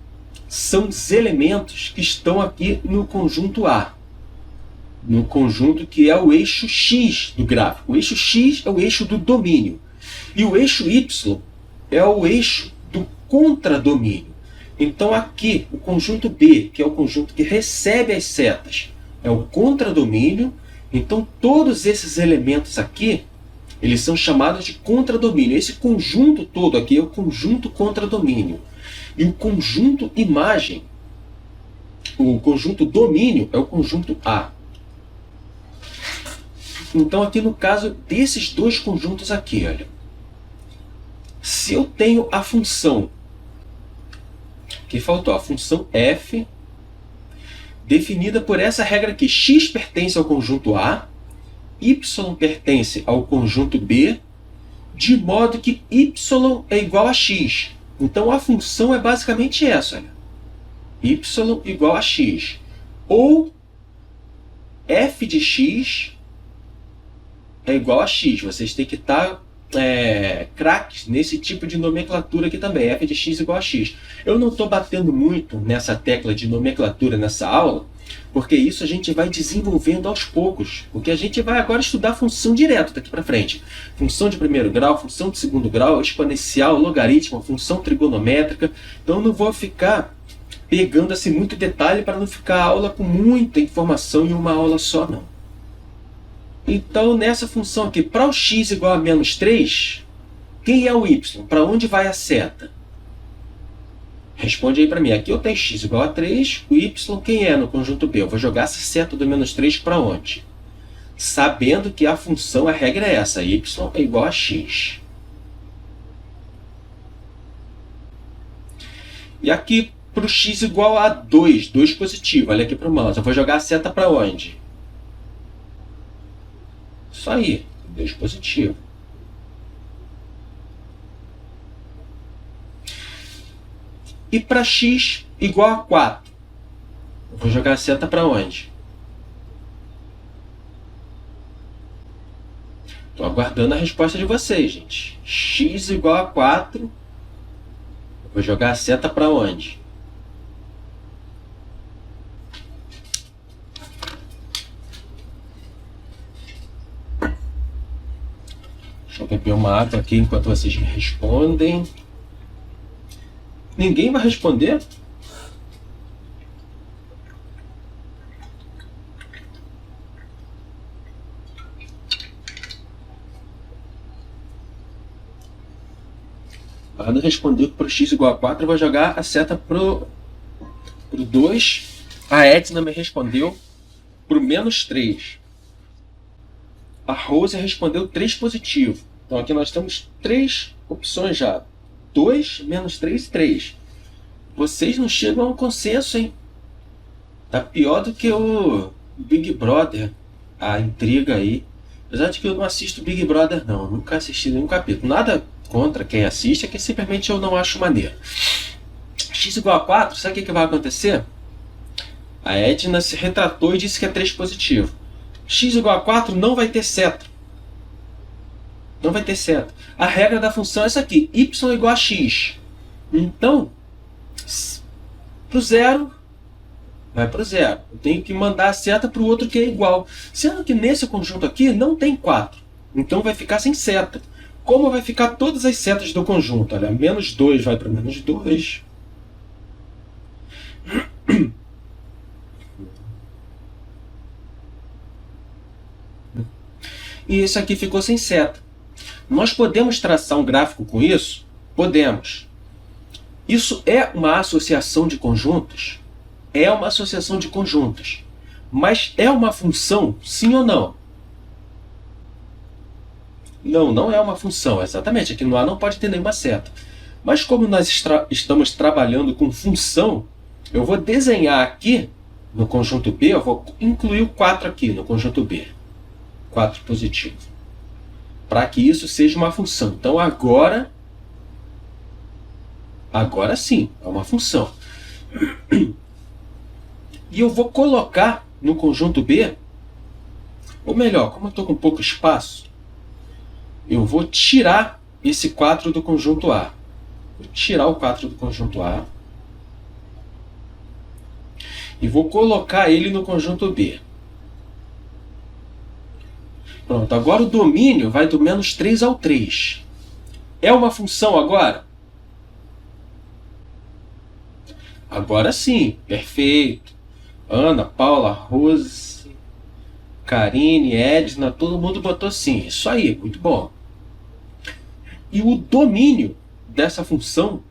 são os elementos que estão aqui no conjunto A. No conjunto que é o eixo X do gráfico. O eixo X é o eixo do domínio. E o eixo Y é o eixo do contradomínio. Então aqui, o conjunto B, que é o conjunto que recebe as setas, é o contradomínio. Então todos esses elementos aqui, eles são chamados de contradomínio. Esse conjunto todo aqui é o conjunto contradomínio. E o conjunto imagem, o conjunto domínio, é o conjunto A. Então aqui no caso desses dois conjuntos aqui, olha. Se eu tenho a função, que faltou, a função f, definida por essa regra aqui, x pertence ao conjunto A, y pertence ao conjunto B, de modo que y é igual a x. Então a função é basicamente essa, olha. Y igual a x. Ou f de x é igual a x. Vocês têm que estar craques nesse tipo de nomenclatura aqui também. F de x igual a x. Eu não estou batendo muito nessa tecla de nomenclatura nessa aula, porque isso a gente vai desenvolvendo aos poucos. Porque a gente vai agora estudar função direto daqui para frente. Função de primeiro grau, função de segundo grau, exponencial, logaritmo, função trigonométrica. Então eu não vou ficar pegando assim muito detalhe para não ficar a aula com muita informação em uma aula só, não. Então nessa função aqui, para o x igual a menos 3, quem é o y? Para onde vai a seta? Responde aí para mim. Aqui eu tenho x igual a 3, o y quem é no conjunto B? Eu vou jogar essa seta do menos 3 para onde? Sabendo que a função, a regra é essa, y é igual a x. E aqui para o x igual a 2, 2 positivo, olha aqui para o mouse, eu vou jogar a seta para onde? Isso aí, 2 positivo. E para x igual a 4, eu vou jogar a seta para onde? Estou aguardando a resposta de vocês, gente. X igual a 4, eu vou jogar a seta para onde? Deixa eu beber uma água aqui enquanto vocês me respondem. Ninguém vai responder? A Ana respondeu que para o x igual a 4 eu vou jogar a seta para o 2. A Edna me respondeu para o menos 3. A Rose respondeu 3 positivo. Então aqui nós temos 3 opções já. 2, menos 3 e 3. Vocês não chegam a um consenso, hein? Tá pior do que o Big Brother. A intriga aí. Apesar de que eu não assisto Big Brother, não. Eu nunca assisti nenhum capítulo. Nada contra quem assiste, é que simplesmente eu não acho maneiro. X igual a 4, sabe o que vai acontecer? A Edna se retratou e disse que é 3 positivo. X igual a 4 não vai ter seta. Não vai ter seta. A regra da função é essa aqui. Y igual a x. Então, para o zero, vai para o zero. Eu tenho que mandar a seta para o outro que é igual. Sendo que nesse conjunto aqui não tem 4. Então vai ficar sem seta. Como vai ficar todas as setas do conjunto? Olha, menos 2 vai para menos 2. E esse aqui ficou sem seta. Nós podemos traçar um gráfico com isso? Podemos. Isso é uma associação de conjuntos? É uma associação de conjuntos. Mas é uma função, sim ou não? Não, não é uma função, exatamente. Aqui no A não pode ter nenhuma seta. Mas como nós estamos trabalhando com função, eu vou desenhar aqui no conjunto B, eu vou incluir o 4 aqui no conjunto B. 4 positivo. Para que isso seja uma função. Então agora sim, é uma função. E eu vou colocar no conjunto B, ou melhor, como eu estou com pouco espaço, eu vou tirar esse 4 do conjunto A. Vou tirar o 4 do conjunto A. E vou colocar ele no conjunto B. Pronto, agora o domínio vai do menos 3 ao 3. É uma função agora? Agora sim, perfeito. Ana, Paula, Rose, Karine, Edna, todo mundo botou sim. Isso aí, muito bom. E o domínio dessa função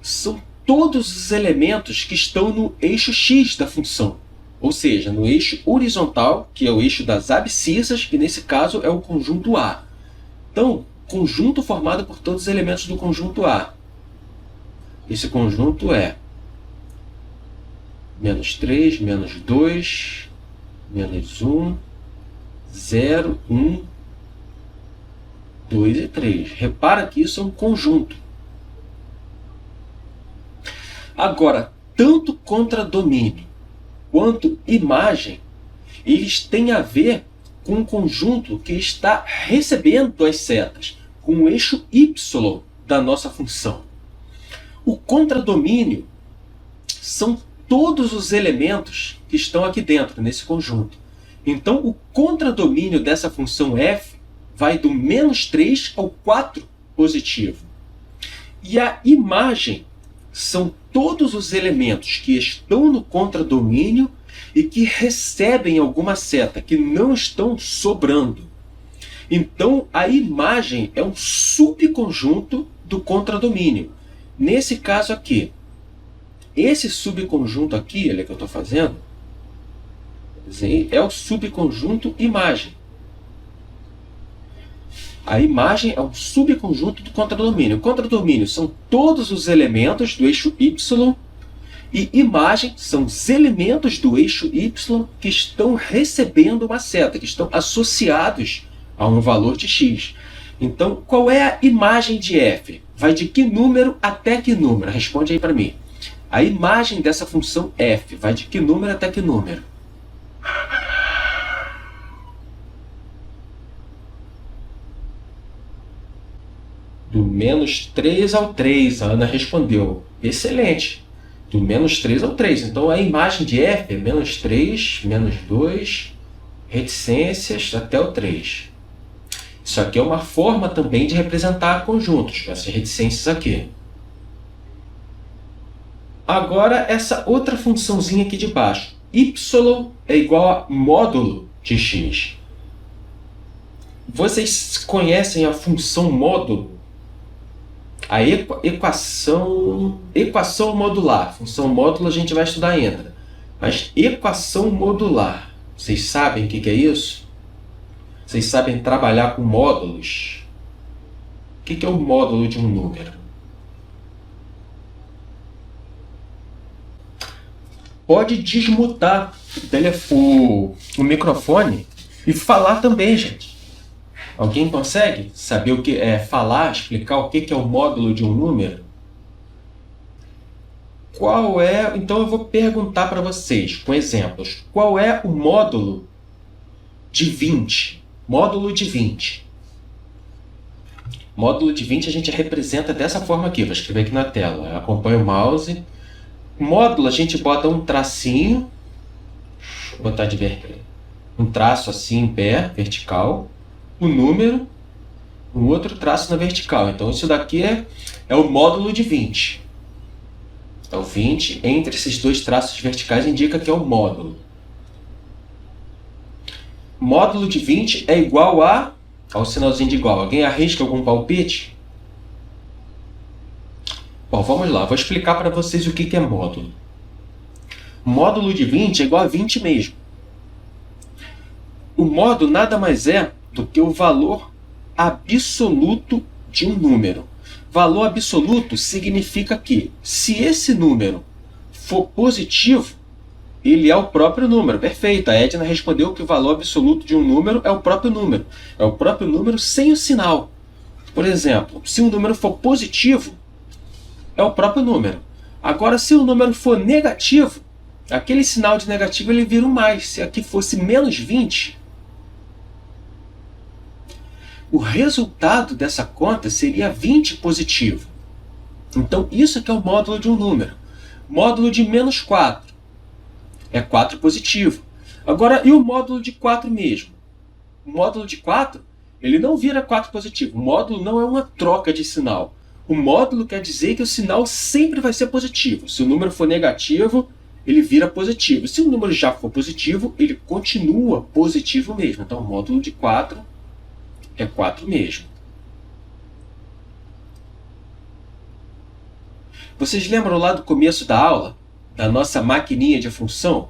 são todos os elementos que estão no eixo x da função. Ou seja, no eixo horizontal, que é o eixo das abscissas, que nesse caso é o conjunto A. Então, conjunto formado por todos os elementos do conjunto A. Esse conjunto é menos 3, menos 2, menos 1, 0, 1, 2 e 3. Repara que isso é um conjunto. Agora, tanto contradomínio quanto imagem, eles têm a ver com um conjunto que está recebendo as setas, com o eixo y da nossa função. O contradomínio são todos os elementos que estão aqui dentro, nesse conjunto. Então, o contradomínio dessa função f vai do menos 3 ao 4 positivo. E a imagem são todos os elementos que estão no contradomínio e que recebem alguma seta, que não estão sobrando. Então, a imagem é um subconjunto do contradomínio. Nesse caso aqui, esse subconjunto aqui, olha que eu estou fazendo, é o subconjunto imagem. A imagem é um subconjunto do contradomínio. O contradomínio são todos os elementos do eixo y e imagem são os elementos do eixo y que estão recebendo uma seta, que estão associados a um valor de x. Então, qual é a imagem de f? Vai de que número até que número? Responde aí para mim. A imagem dessa função f vai de que número até que número? Do menos 3 ao 3, a Ana respondeu. Excelente. Do menos 3 ao 3. Então, a imagem de f é menos 3, menos 2, reticências até o 3. Isso aqui é uma forma também de representar conjuntos, com essas reticências aqui. Agora, essa outra funçãozinha aqui de baixo. Y é igual a módulo de x. Vocês conhecem a função módulo? A equação modular. Função módulo a gente vai estudar ainda. Mas equação modular. Vocês sabem o que é isso? Vocês sabem trabalhar com módulos? O que é o módulo de um número? Pode desmutar o microfone e falar também, gente. Alguém consegue saber o que é falar, explicar o que é o módulo de um número? Qual é... Então eu vou perguntar para vocês, com exemplos, qual é o módulo de 20? Módulo de 20. Módulo de 20 a gente representa dessa forma aqui. Vou escrever aqui na tela. Acompanha o mouse. Módulo a gente bota um tracinho. Vou botar de vermelho. Um traço assim em pé, vertical. O número. Um outro traço na vertical. Então isso daqui é o módulo de 20. Então 20 entre esses dois traços verticais indica que é o módulo. Módulo de 20 é igual ao sinalzinho de igual. Alguém arrisca algum palpite? Bom, vamos lá. Vou explicar para vocês o que é módulo. Módulo de 20 é igual a 20 mesmo. O módulo nada mais é do que o valor absoluto de um número. Valor absoluto significa que, se esse número for positivo, ele é o próprio número. Perfeito. A Edna respondeu que o valor absoluto de um número é o próprio número. É o próprio número sem o sinal. Por exemplo, se um número for positivo, é o próprio número. Agora, se o número for negativo, aquele sinal de negativo ele vira um mais. Se aqui fosse menos 20, o resultado dessa conta seria 20 positivo. Então, isso aqui é o módulo de um número. Módulo de menos 4 é 4 positivo. Agora, e o módulo de 4 mesmo? O módulo de 4, ele não vira 4 positivo. O módulo não é uma troca de sinal. O módulo quer dizer que o sinal sempre vai ser positivo. Se o número for negativo, ele vira positivo. Se o número já for positivo, ele continua positivo mesmo. Então, o módulo de 4 é 4 mesmo. Vocês lembram lá do começo da aula, da nossa maquininha de função?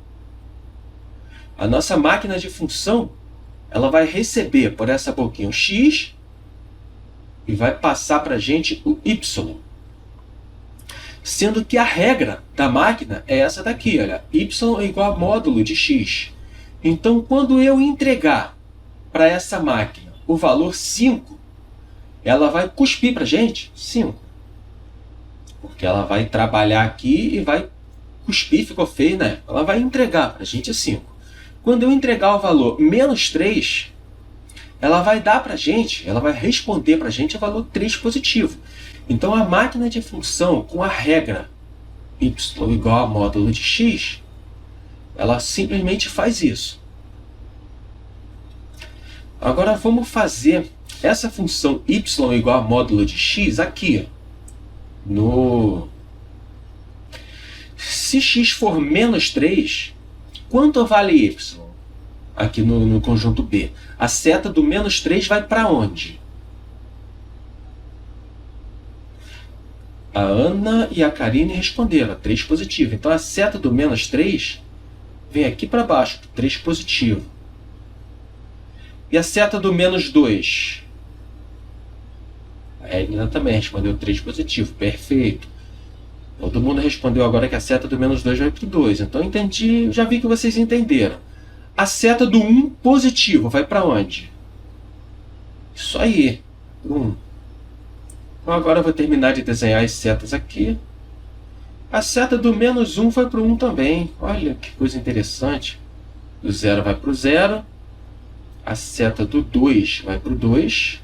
A nossa máquina de função, ela vai receber por essa boquinha o x e vai passar para a gente o y. Sendo que a regra da máquina é essa daqui, olha, y é igual a módulo de x. Então, quando eu entregar para essa máquina o valor 5, ela vai cuspir para a gente 5. Porque ela vai trabalhar aqui e vai cuspir, ficou feio, né? Ela vai entregar para a gente 5. Quando eu entregar o valor menos 3, ela vai dar para a gente, ela vai responder para a gente o valor 3 positivo. Então, a máquina de função com a regra y igual a módulo de x, ela simplesmente faz isso. Agora, vamos fazer essa função y igual a módulo de x aqui. Se x for menos 3, quanto vale y? Aqui no conjunto B. A seta do menos 3 vai para onde? A Ana e a Karine responderam, 3 positivo. Então, a seta do menos 3 vem aqui para baixo, 3 positivo. E a seta do menos 2? A Edna também respondeu 3 positivo. Perfeito. Todo mundo respondeu agora que a seta do menos 2 vai para o 2. Então, entendi, já vi que vocês entenderam. A seta do 1 positivo vai para onde? Isso aí, 1. Então, agora eu vou terminar de desenhar as setas aqui. A seta do menos 1 vai para o 1 também. Olha que coisa interessante. Do 0 vai para o 0. A seta do 2 vai para o 2.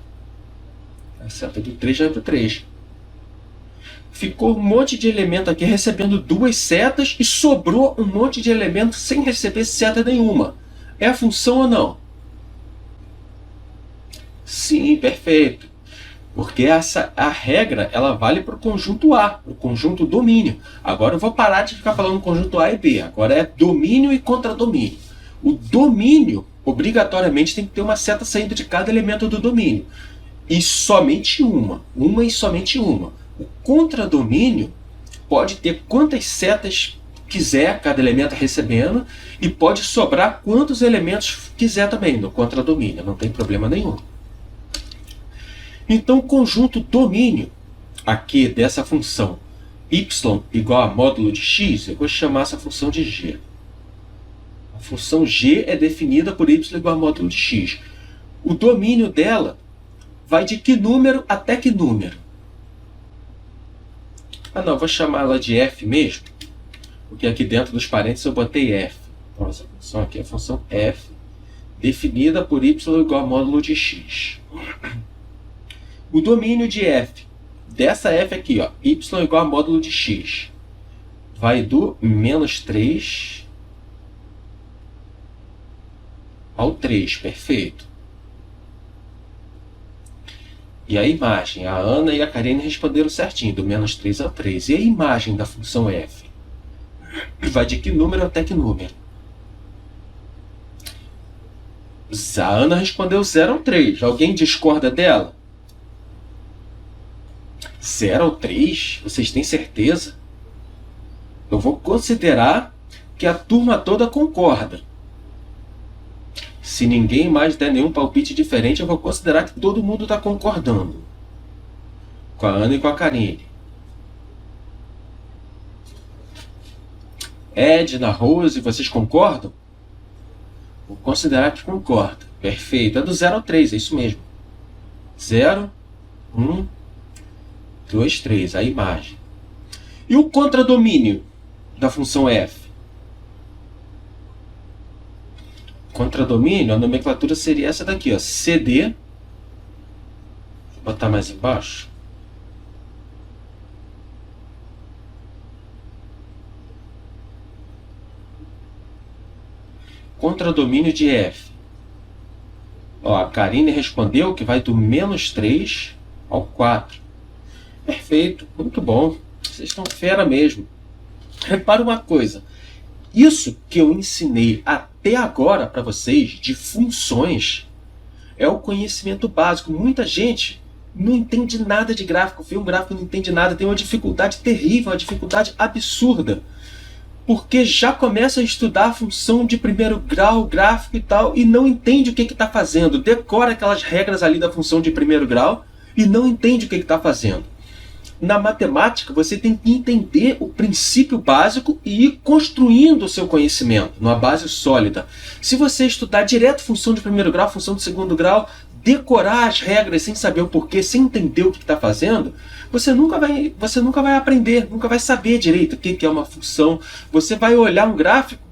A seta do 3 vai para o 3. Ficou um monte de elemento aqui recebendo 2 setas e sobrou um monte de elemento sem receber seta nenhuma. É a função ou não? Sim, perfeito. Porque a regra ela vale para o conjunto A, para o conjunto domínio. Agora eu vou parar de ficar falando conjunto A e B. Agora é domínio e contradomínio. O domínio, obrigatoriamente, tem que ter uma seta saindo de cada elemento do domínio. E somente uma. Uma e somente uma. O contradomínio pode ter quantas setas quiser, cada elemento recebendo, e pode sobrar quantos elementos quiser também no contradomínio. Não tem problema nenhum. Então, o conjunto domínio aqui dessa função y igual a módulo de x, eu vou chamar essa função de g. A função g é definida por y igual a módulo de x. O domínio dela vai de que número até que número? Ah não, vou chamar ela de f mesmo, porque aqui dentro dos parênteses eu botei f. Então essa função aqui é a função f, definida por y igual a módulo de x. O domínio de f, dessa f aqui, ó, y igual a módulo de x, vai do menos 3 ao 3, perfeito. E a imagem, a Ana e a Karine responderam certinho, do menos 3 ao 3. E a imagem da função f? Vai de que número até que número? A Ana respondeu 0 ao 3. Alguém discorda dela? 0 ao 3? Vocês têm certeza? Eu vou considerar que a turma toda concorda. Se ninguém mais der nenhum palpite diferente, eu vou considerar que todo mundo está concordando com a Ana e com a Karine. Edna, Rose, vocês concordam? Vou considerar que concorda. Perfeito. É do 0 ao 3, é isso mesmo. 0, 1, 2, 3, a imagem. E o contradomínio da função f? Contradomínio, a nomenclatura seria essa daqui, ó, CD. Vou botar mais embaixo. Contradomínio de f. Ó, a Karine respondeu que vai do menos 3 ao 4. Perfeito, muito bom. Vocês estão fera mesmo. Repara uma coisa. Isso que eu ensinei até agora para vocês de funções é o conhecimento básico. Muita gente não entende nada de gráfico, vê um gráfico e não entende nada, tem uma dificuldade terrível, uma dificuldade absurda, porque já começa a estudar a função de primeiro grau, gráfico e tal, e não entende o que está fazendo, decora aquelas regras ali da função de primeiro grau e não entende o que está fazendo. Na matemática, você tem que entender o princípio básico e ir construindo o seu conhecimento numa base sólida. Se você estudar direto função de primeiro grau, função de segundo grau, decorar as regras sem saber o porquê, sem entender o que está fazendo, você nunca vai aprender, nunca vai saber direito o que é uma função. Você vai olhar um gráfico,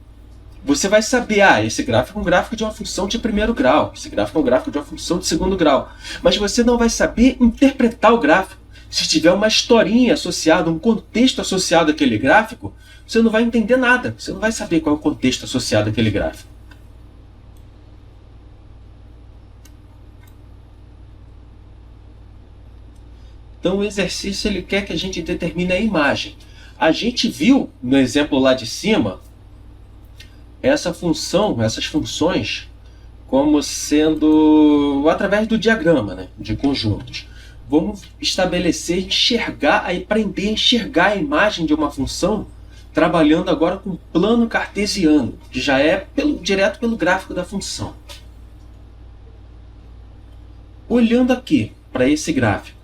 você vai saber, esse gráfico é um gráfico de uma função de primeiro grau, esse gráfico é um gráfico de uma função de segundo grau, mas você não vai saber interpretar o gráfico. Se tiver uma historinha associada, um contexto associado àquele gráfico, você não vai entender nada. Você não vai saber qual é o contexto associado àquele gráfico. Então o exercício ele quer que a gente determine a imagem. A gente viu no exemplo lá de cima essa função, essas funções, como sendo através do diagrama, né, de conjuntos. Vamos estabelecer, enxergar, aprender a enxergar a imagem de uma função, trabalhando agora com plano cartesiano, que já é direto pelo gráfico da função. Olhando aqui para esse gráfico,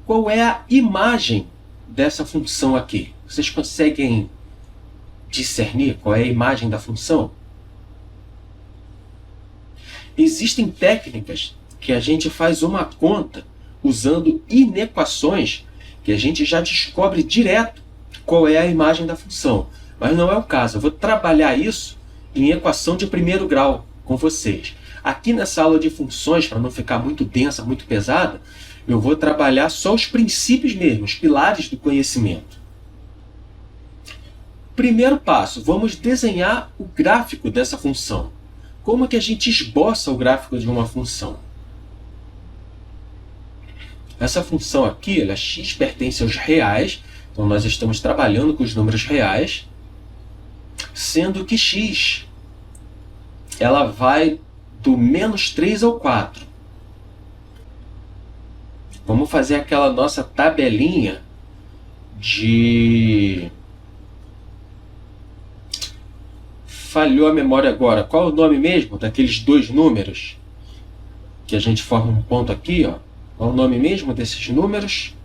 qual é a imagem dessa função aqui? Vocês conseguem discernir qual é a imagem da função? Existem técnicas que a gente faz uma conta usando inequações que a gente já descobre direto qual é a imagem da função. Mas não é o caso. Eu vou trabalhar isso em equação de primeiro grau com vocês. Aqui nessa aula de funções, para não ficar muito densa, muito pesada, eu vou trabalhar só os princípios mesmo, os pilares do conhecimento. Primeiro passo, vamos desenhar o gráfico dessa função. Como é que a gente esboça o gráfico de uma função? Essa função aqui, x pertence aos reais, então nós estamos trabalhando com os números reais, sendo que x ela vai do menos 3 ao 4. Vamos fazer aquela nossa tabelinha de... Falhou a memória agora. Qual é o nome mesmo daqueles dois números? Que a gente forma um ponto aqui, ó. Qual é o nome mesmo desses números?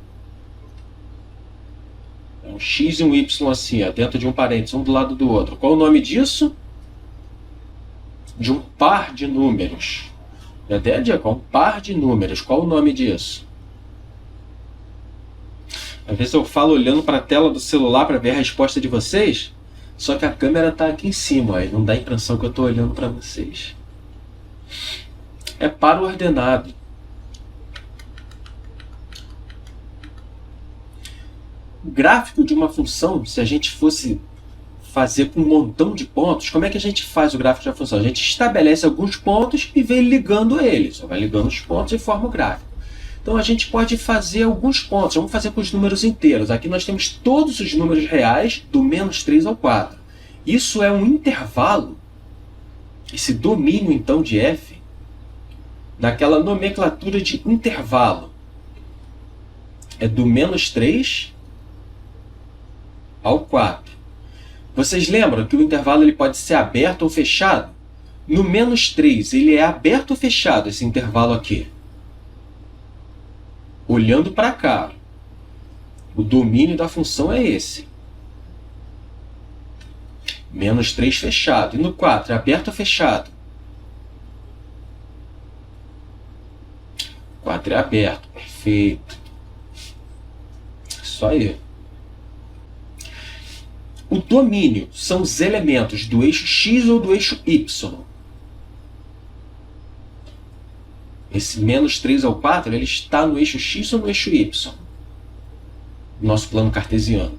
É um x e um y assim, ó, dentro de um parênteses, um do lado do outro. Qual é o nome disso? De um par de números. Eu até digo, um par de números. Qual o nome disso? Às vezes eu falo olhando para a tela do celular para ver a resposta de vocês, só que a câmera está aqui em cima, ó, e não dá a impressão que eu estou olhando para vocês. É par ordenado. O gráfico de uma função, se a gente fosse fazer com um montão de pontos, como é que a gente faz o gráfico de uma função? A gente estabelece alguns pontos e vem ligando eles. Só vai ligando os pontos e forma o gráfico. Então a gente pode fazer alguns pontos. Vamos fazer com os números inteiros. Aqui nós temos todos os números reais do menos 3 ao 4. Isso é um intervalo, esse domínio então de f, daquela nomenclatura de intervalo. É do menos 3 ao 4. Vocês lembram que o intervalo ele pode ser aberto ou fechado? No menos 3, ele é aberto ou fechado, esse intervalo aqui? Olhando para cá, o domínio da função é esse. Menos 3 fechado. E no 4, é aberto ou fechado? 4 é aberto. Perfeito. Isso aí. O domínio são os elementos do eixo x ou do eixo y. Esse menos 3 ao 4, ele está no eixo x ou no eixo y? Nosso plano cartesiano.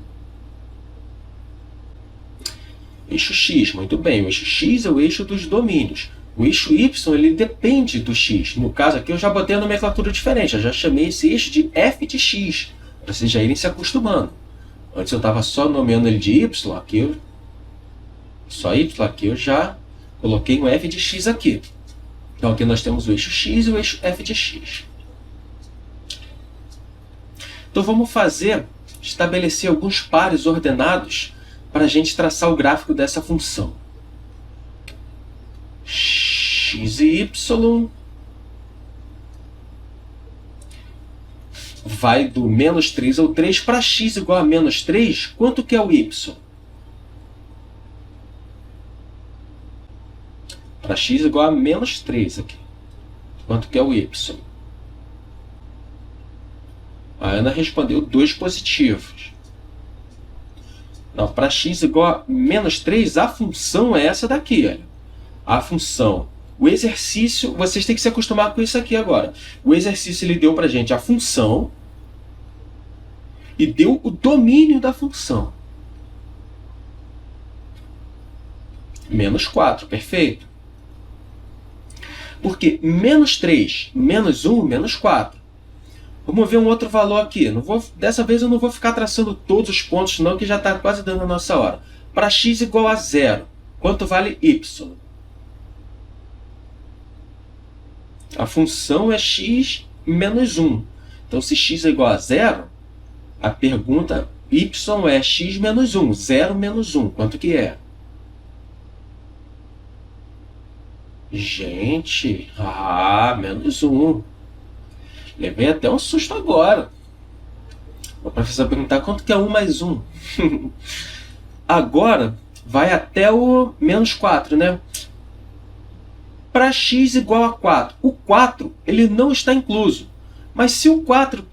Eixo x, muito bem. O eixo x é o eixo dos domínios. O eixo y, ele depende do x. No caso aqui, eu já botei a nomenclatura diferente. Eu já chamei esse eixo de f de x, para vocês já irem se acostumando. Antes eu estava só nomeando ele de y, aqui só y, aqui eu já coloquei um f de x aqui. Então aqui nós temos o eixo x e o eixo f de x. Então vamos estabelecer alguns pares ordenados para a gente traçar o gráfico dessa função. X e y vai do menos 3 ao 3. Para x igual a menos 3, quanto que é o y? Para x igual a menos 3 aqui. Quanto que é o y? A Ana respondeu 2 positivos. Não, para x igual a menos 3, a função é essa daqui. Olha. A função. O exercício, vocês têm que se acostumar com isso aqui agora. O exercício ele deu para a gente a função e deu o domínio da função. Menos 4, perfeito. Porque menos 3, menos 1, menos 4. Vamos ver um outro valor aqui. Dessa vez eu não vou ficar traçando todos os pontos, não, que já está quase dando a nossa hora. Para x igual a 0, quanto vale y? A função é x menos 1. Então, se x é igual a 0, a pergunta y é x menos 1. 0 menos 1. Quanto que é? Gente, menos 1. Levei até um susto agora. O professor perguntar quanto que é 1 mais 1. Agora, vai até o menos 4, né? Para x igual a 4. O 4 ele não está incluso. Mas se o 4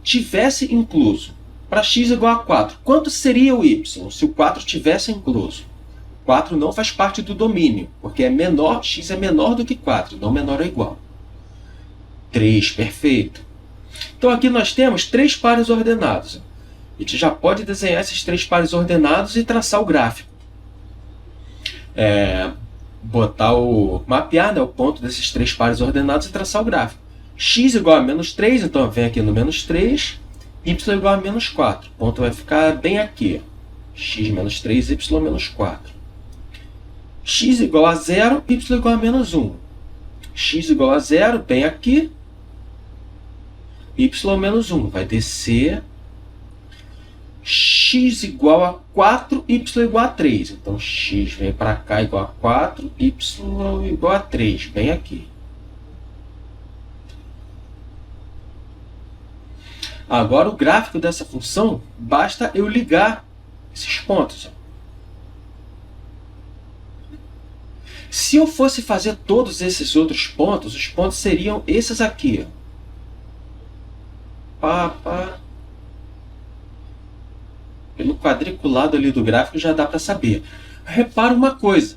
tivesse incluso, para x igual a 4, quanto seria o y se o 4 tivesse incluso? 4 não faz parte do domínio, porque é menor, x é menor do que 4, não menor ou igual. 3, perfeito. Então aqui nós temos 3 pares ordenados. A gente já pode desenhar esses 3 pares ordenados e traçar o gráfico. Mapear, né, o ponto desses 3 pares ordenados e traçar o gráfico. X igual a menos 3, então vem aqui no menos 3. Y igual a menos 4. O ponto vai ficar bem aqui. X menos 3, Y menos 4. X igual a 0, Y igual a menos 1. X igual a 0, bem aqui. Y menos 1. Vai descer. X igual a 4, Y igual a 3. Então, x vem para cá igual a 4, Y igual a 3. Bem aqui. Agora, o gráfico dessa função, basta eu ligar esses pontos. Se eu fosse fazer todos esses outros pontos, os pontos seriam esses aqui. Pelo quadriculado ali do gráfico já dá para saber. Repara uma coisa.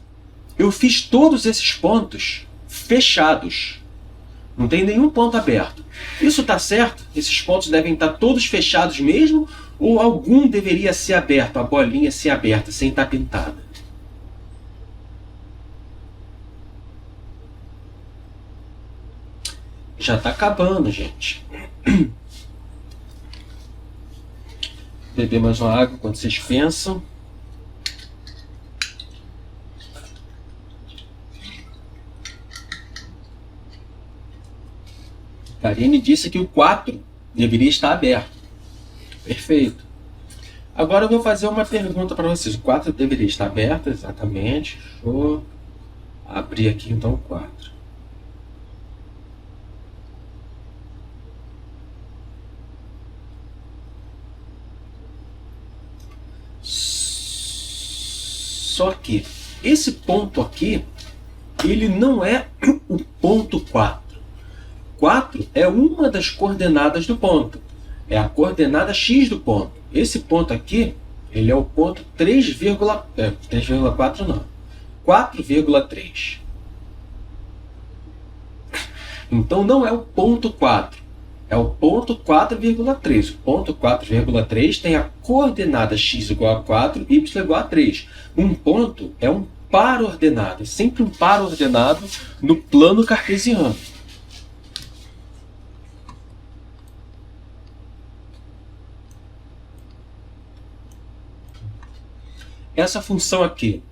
Eu fiz todos esses pontos fechados. Não tem nenhum ponto aberto. Isso está certo? Esses pontos devem estar todos fechados mesmo? Ou algum deveria ser aberto, a bolinha ser aberta, sem estar pintada? Já está acabando, gente. Beber mais uma água enquanto vocês pensam. Karine disse que o 4 deveria estar aberto. Perfeito. Agora eu vou fazer uma pergunta para vocês. O 4 deveria estar aberto, exatamente. Vou abrir aqui então o 4. Só que esse ponto aqui, ele não é o ponto 4. 4 é uma das coordenadas do ponto. É a coordenada x do ponto. Esse ponto aqui, ele é o ponto 3,4 não. 4,3. Então não é o ponto 4. É o ponto 4,3. O ponto 4,3 tem a coordenada x igual a 4, y igual a 3. Um ponto é um par ordenado. É sempre um par ordenado no plano cartesiano. Essa função aqui,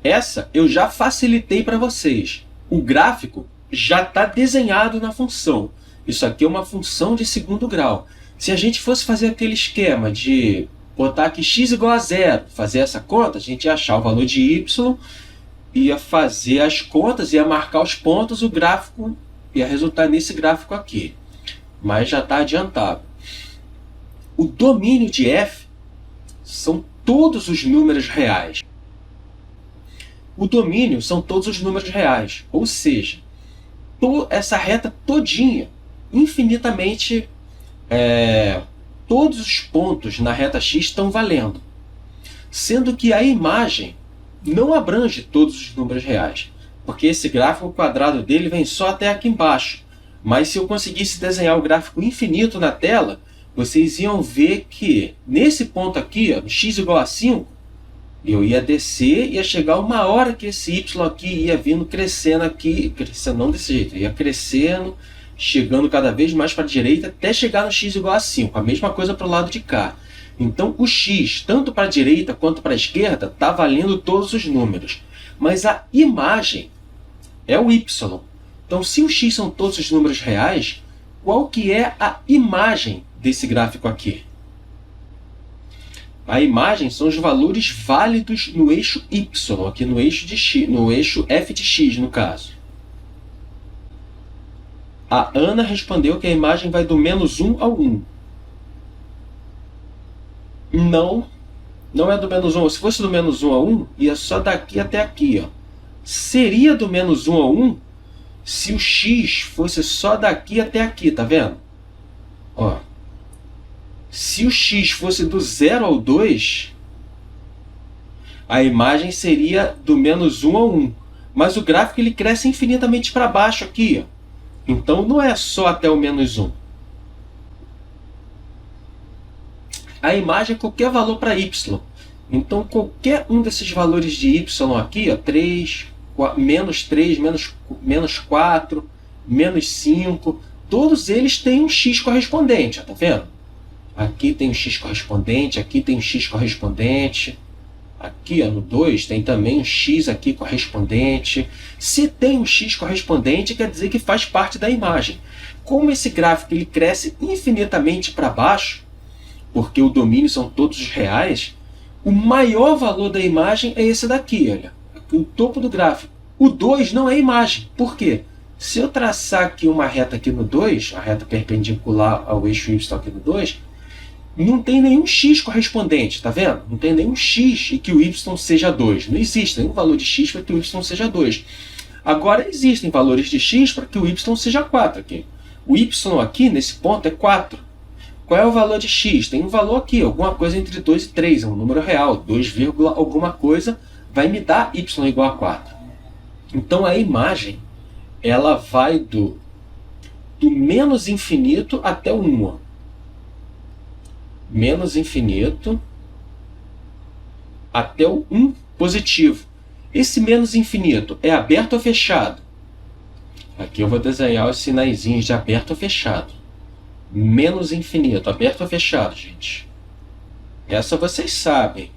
essa eu já facilitei para vocês. O gráfico já está desenhado na função. Isso aqui é uma função de segundo grau. Se a gente fosse fazer aquele esquema de botar aqui x igual a 0, fazer essa conta, a gente ia achar o valor de y, ia fazer as contas, ia marcar os pontos, o gráfico ia resultar nesse gráfico aqui. Mas já está adiantado. O domínio de f são todos os números reais. O domínio são todos os números reais. Ou seja, essa reta todinha, infinitamente, todos os pontos na reta x estão valendo. Sendo que a imagem não abrange todos os números reais. Porque esse gráfico, o quadrado dele vem só até aqui embaixo. Mas se eu conseguisse desenhar o gráfico infinito na tela, vocês iam ver que nesse ponto aqui, ó, x igual a 5, eu ia descer, ia chegar uma hora que esse y aqui ia vindo crescendo aqui, crescendo não desse jeito, ia crescendo, chegando cada vez mais para a direita, até chegar no x igual a 5, a mesma coisa para o lado de cá. Então o x, tanto para a direita quanto para a esquerda, está valendo todos os números. Mas a imagem é o y. Então se o x são todos os números reais, qual que é a imagem desse gráfico aqui? A imagem são os valores válidos no eixo y, aqui no eixo de x, no eixo f de x, no caso. A Ana respondeu que a imagem vai do -1 ao 1. Não é do -1. Se fosse do -1 ao 1, ia só daqui até aqui, ó. Seria do -1 ao 1 se o x fosse só daqui até aqui, tá vendo? Ó. Se o x fosse do 0 ao 2, a imagem seria do -1 ao 1. Mas o gráfico ele cresce infinitamente para baixo aqui, ó. Então não é só até o -1. A imagem é qualquer valor para y. Então qualquer um desses valores de y aqui, ó, 3, -3, -4, -5, todos eles têm um x correspondente, ó, tá vendo? Aqui tem um x correspondente, aqui tem um x correspondente. Aqui, ó, no 2 tem também um x aqui correspondente. Se tem um x correspondente, quer dizer que faz parte da imagem. Como esse gráfico ele cresce infinitamente para baixo, porque o domínio são todos os reais, o maior valor da imagem é esse daqui, olha, o topo do gráfico. O 2 não é imagem. Por quê? Se eu traçar aqui uma reta aqui no 2, a reta perpendicular ao eixo y aqui no 2, não tem nenhum x correspondente, tá vendo? Não tem nenhum x e que o y seja 2. Não existe nenhum valor de x para que o y seja 2. Agora, existem valores de x para que o y seja 4 aqui. O y aqui, nesse ponto, é 4. Qual é o valor de x? Tem um valor aqui, alguma coisa entre 2 e 3, é um número real. 2, alguma coisa vai me dar y igual a 4. Então a imagem ela vai do menos infinito até o 1. Menos infinito até o 1 positivo. Esse menos infinito é aberto ou fechado? Aqui eu vou desenhar os sinaizinhos de aberto ou fechado. Menos infinito, aberto ou fechado, gente? Essa vocês sabem.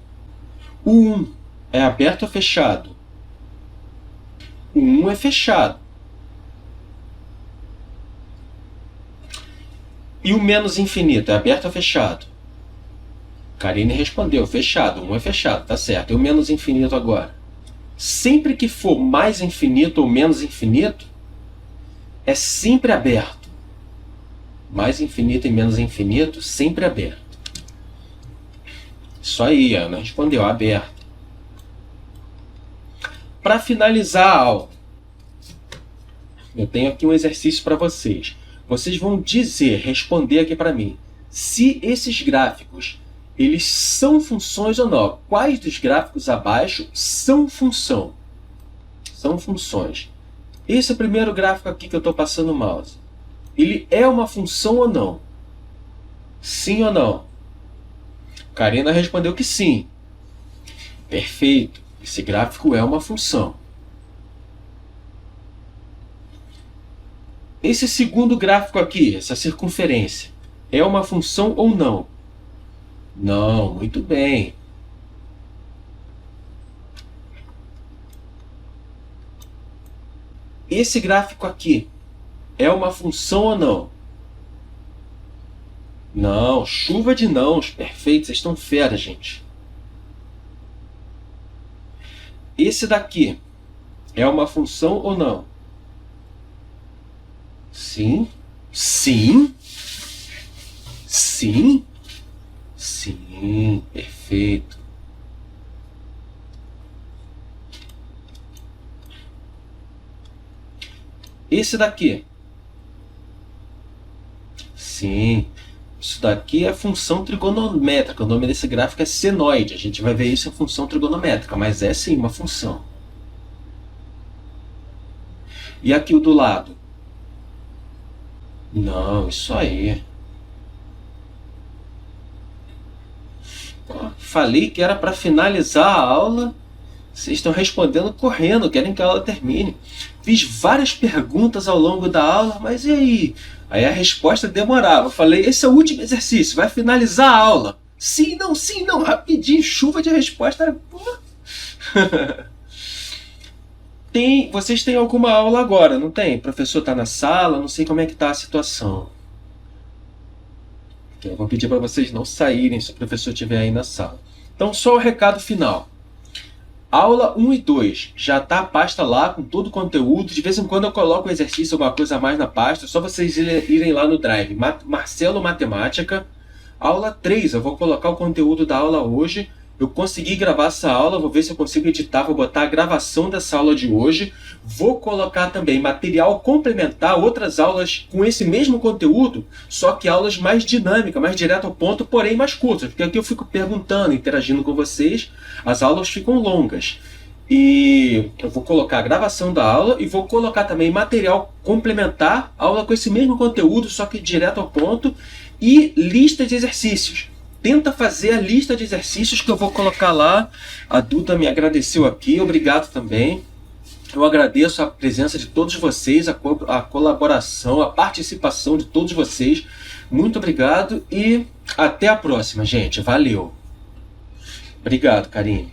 O 1 é aberto ou fechado? O 1 é fechado. E o menos infinito é aberto ou fechado? Karine respondeu, fechado. 1 é fechado, tá certo. E o menos infinito agora? Sempre que for mais infinito ou menos infinito, é sempre aberto. Mais infinito e menos infinito, sempre aberto. Isso aí, Ana respondeu, aberto. Para finalizar a aula, eu tenho aqui um exercício para vocês. Vocês vão responder aqui para mim, se esses gráficos eles são funções ou não. Quais dos gráficos abaixo são função? São funções. Esse primeiro gráfico aqui que eu estou passando o mouse, ele é uma função ou não? Sim ou não? Karina respondeu que sim. Perfeito. Esse gráfico é uma função. Esse segundo gráfico aqui, essa circunferência, é uma função ou não? Não, muito bem. Esse gráfico aqui é uma função ou não? Não, chuva de nãos. Perfeito, vocês estão fera, gente. Esse daqui é uma função ou não? Sim, sim, sim, sim, perfeito. Esse daqui? Sim, isso daqui é função trigonométrica. O nome desse gráfico é senoide. A gente vai ver isso em função trigonométrica, mas é sim uma função. E aqui o do lado? Não, isso aí. Falei que era para finalizar a aula. Vocês estão respondendo correndo, querem que a aula termine. Fiz várias perguntas ao longo da aula, mas e aí? Aí a resposta demorava. Falei, esse é o último exercício, vai finalizar a aula. Sim, não, rapidinho, chuva de resposta. Vocês têm alguma aula agora, não tem? O professor está na sala, não sei como é que está a situação. Eu vou pedir para vocês não saírem se o professor estiver aí na sala. Então, só o recado final. Aula 1 e 2, já está a pasta lá com todo o conteúdo. De vez em quando eu coloco um exercício, alguma coisa a mais na pasta. É só vocês irem lá no Drive. Marcelo Matemática. Aula 3, eu vou colocar o conteúdo da aula hoje. Eu consegui gravar essa aula, vou ver se eu consigo editar, vou botar a gravação dessa aula de hoje. Vou colocar também material complementar, outras aulas com esse mesmo conteúdo, só que aulas mais dinâmicas, mais direto ao ponto, porém mais curtas. Porque aqui eu fico perguntando, interagindo com vocês, as aulas ficam longas. E eu vou colocar a gravação da aula e vou colocar também material complementar, aula com esse mesmo conteúdo, só que direto ao ponto, e lista de exercícios. Tenta fazer a lista de exercícios que eu vou colocar lá. A Duda me agradeceu aqui, obrigado também. Eu agradeço a presença de todos vocês, a colaboração, a participação de todos vocês. Muito obrigado e até a próxima, gente. Valeu. Obrigado, Karine.